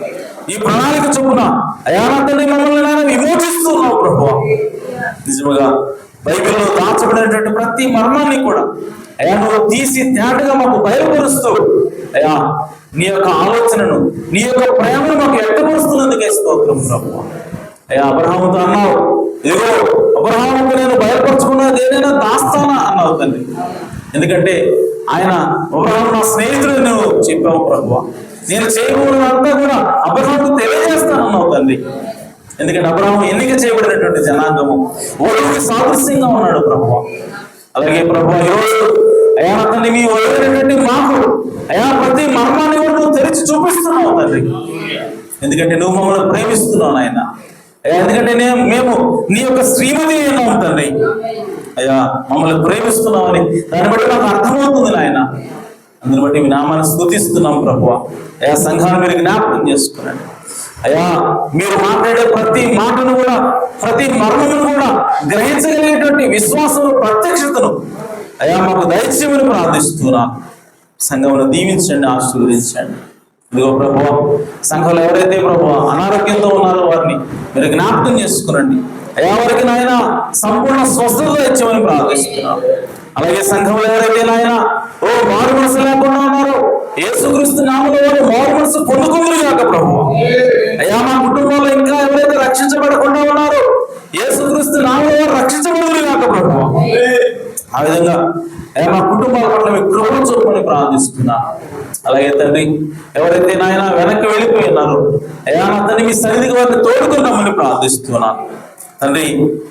ఈ ప్రణాళిక చొప్పున అయ్యా తండ్రి మమ్మల్ని నాయన విమోచిస్తున్నావు ప్రభు. నిజముగా బైబిల్లో దాచబడినటువంటి ప్రతి మర్మాన్ని కూడా అయ్యా నువ్వు తీసి తేటగా మాకు బయలుపరుస్తూ అయ్యా నీ యొక్క ఆలోచనను, నీ యొక్క ప్రేమను మాకు వ్యక్తపరుస్తున్నందుకే స్తోత్రం ప్రభు. అయ్యా అబ్రహాముతో అన్నావు, ఇదిగో అబ్రహాముకు నేను బయలుపరచుకున్నది ఏదైనా దాస్తానా అన్నావు తండ్రి. ఎందుకంటే ఆయన అబ్రహాము నా స్నేహితుడు నువ్వు చెప్పావు ప్రభు. నేను చేయకూడదంతా కూడా అబ్రహాముకు తెలియజేస్తాను అన్నావు తండ్రి. ఎందుకంటే అబ్రహాము ఎన్నిక చేయబడినటువంటి జనాంగము ఓడికి సాదృశ్యంగా ఉన్నాడు ప్రభు. అలాగే ప్రభు ఈరోజు అయా తండ్రి మీ వదిలినటువంటి మాకు అయా ప్రతి మర్మాన్ని కూడా నువ్వు తెరిచి చూపిస్తున్నావు తండ్రి. ఎందుకంటే నువ్వు మమ్మల్ని ప్రేమిస్తున్నావు నాయన. అయ్యా ఎందుకంటే మేము నీ యొక్క శ్రీమతి అయినాం తండ్రి. అయ్యా మమ్మల్ని ప్రేమిస్తున్నామని దాన్ని బట్టి నాకు అర్థమవుతుంది నాయన. అందుని బట్టి మీ నామాన్ని స్తుతిస్తున్నాం ప్రభు. అయా సంఘాన్ని మీరు జ్ఞాపకం చేసుకున్నాడు. అయ్యా మీరు మాట్లాడే ప్రతి మాటను కూడా, ప్రతి మర్మమును కూడా గ్రహించగలిగేటువంటి విశ్వాసం, ప్రత్యక్షతను అయ్యా మాకు దయచేయమని ప్రార్థిస్తున్నాను. సంఘమును దీవించండి, ఆశీర్వదించండి. ఇదిగో ప్రభు సంఘంలో ఎవరైతే ప్రభు అనారోగ్యంతో ఉన్నారో వారిని మీరు జ్ఞాపకం చేసుకునండి. అయ్యా వారికి నాయన సంపూర్ణ స్వస్థత ఇచ్చామని ప్రార్థిస్తున్నాను. అలాగే సంఘంలో ఎవరైతే నాయన మారు మనసు లేకుండా ఉన్నారో యేసుక్రీస్తు నామములో వారు మారు మనసు పొందుకుందురు గాక ప్రభు. అయ్యా మా కుటుంబంలో ఇంకా ఎవరైతే రక్షించబడకుండా ఉన్నారో యేసుక్రీస్తు నామములో వారు రక్షించబడుదురు గాక ప్రభు. ఆ విధంగా అయ్యా మా కుటుంబాల పట్ల మీ కృపను చూపమని ప్రార్థిస్తున్నాను. అలాగే తండ్రి ఎవరైతే నాయన వెనక్కి వెళ్ళిపోయినారో అయ్యా నా తండ్రి మీ సన్నిధికి వారిని తోడుకున్నామని ప్రార్థిస్తున్నాను. తండ్రి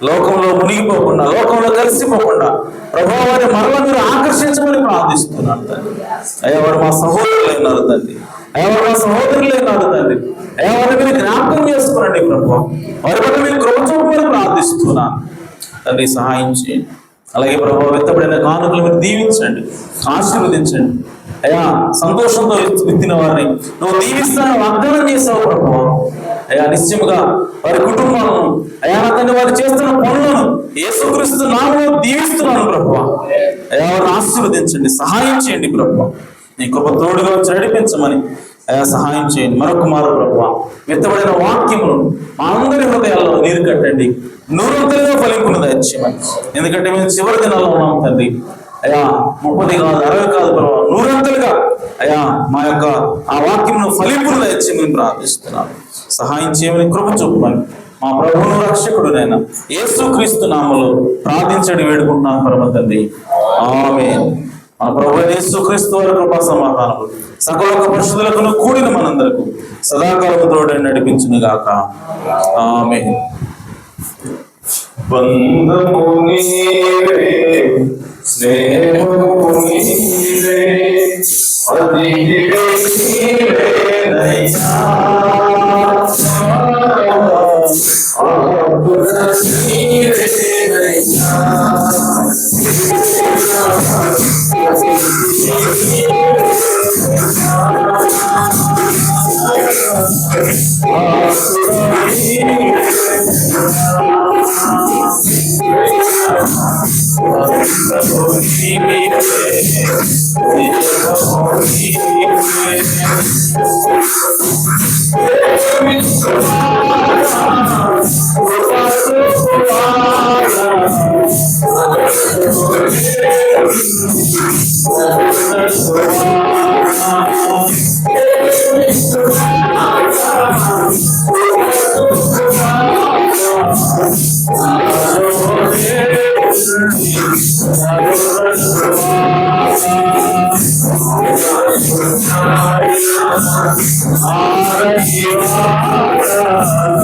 లోకంలో మునిగిపోకుండా, లోకంలో కలిసిపోకుండా ప్రభావాన్ని మరలా మీరు ఆకర్షించమని ప్రార్థిస్తున్నాను తండ్రి. అయ్యా వారు మా సహోదరులు అయినారు తండ్రి. అయ్యా వారు మా సహోదరులు అయినారు తండ్రి. అయ్యా వారిని మీరు జ్ఞాపకం చేసుకోనండి ప్రభు. వారి పట్ల మీరు కృప చూపమని ప్రార్థిస్తున్నాను తండ్రి. సహాయం చేయండి. అలాగే ప్రభావ ఎత్తబడిన కానుకలు మీరు దీవించండి, ఆశీర్వదించండి. అయ్యా సంతోషంతో విత్తిన వారిని నువ్వు దీవిస్తాను వాగ్దానం చేసావు ప్రభు. అయ్యా నిశ్చయముగా వారి కుటుంబాలను అయ్యా తండ్రి వారు చేస్తున్న పనులను యేసుక్రీస్తు నామములో దీవిస్తున్నాను ప్రభు. అయ్యా వారిని ఆశీర్వదించండి, సహాయం చేయండి ప్రభు. నీ కృప తోడుగా వచ్చి నడిపించమని అయ్యా సహాయం చేయండి. మరొక మారు ప్రభు విత్తబడిన వాక్యమును మా అందరి హృదయాల్లో నీరు కట్టండి, నూరంతలుగా ఫలింపును దయచేయమని. ఎందుకంటే మేము చివరి దినాల్లో ఉన్నాం తండ్రి. అయ్యా 30 కాదు 60 కాదు ప్రభు, 100 అయ్యా మా యొక్క ఆ వాక్యమును ఫలింపును దయచేయమని ప్రార్థిస్తున్నాను. సహాయం చేయమని కృప చూపమని మా ప్రభువును రక్షకుడునైనా యేసుక్రీస్తు నామములో ప్రార్థించడి వేడుకుంటున్నాం పరమ తండ్రి. ఆమేన్. మన ప్రభు యేసుక్రీస్తు వారి కృపా సమాధానములు సకల పరిశుద్ధులకు కూడిన మనందరకు సదాకాలము తోడని నడిపించును గాక. ఆమేన్. బంధము నీవే, స్నేహము నీవే, అది నీవేనయ్యా. Hallelujah.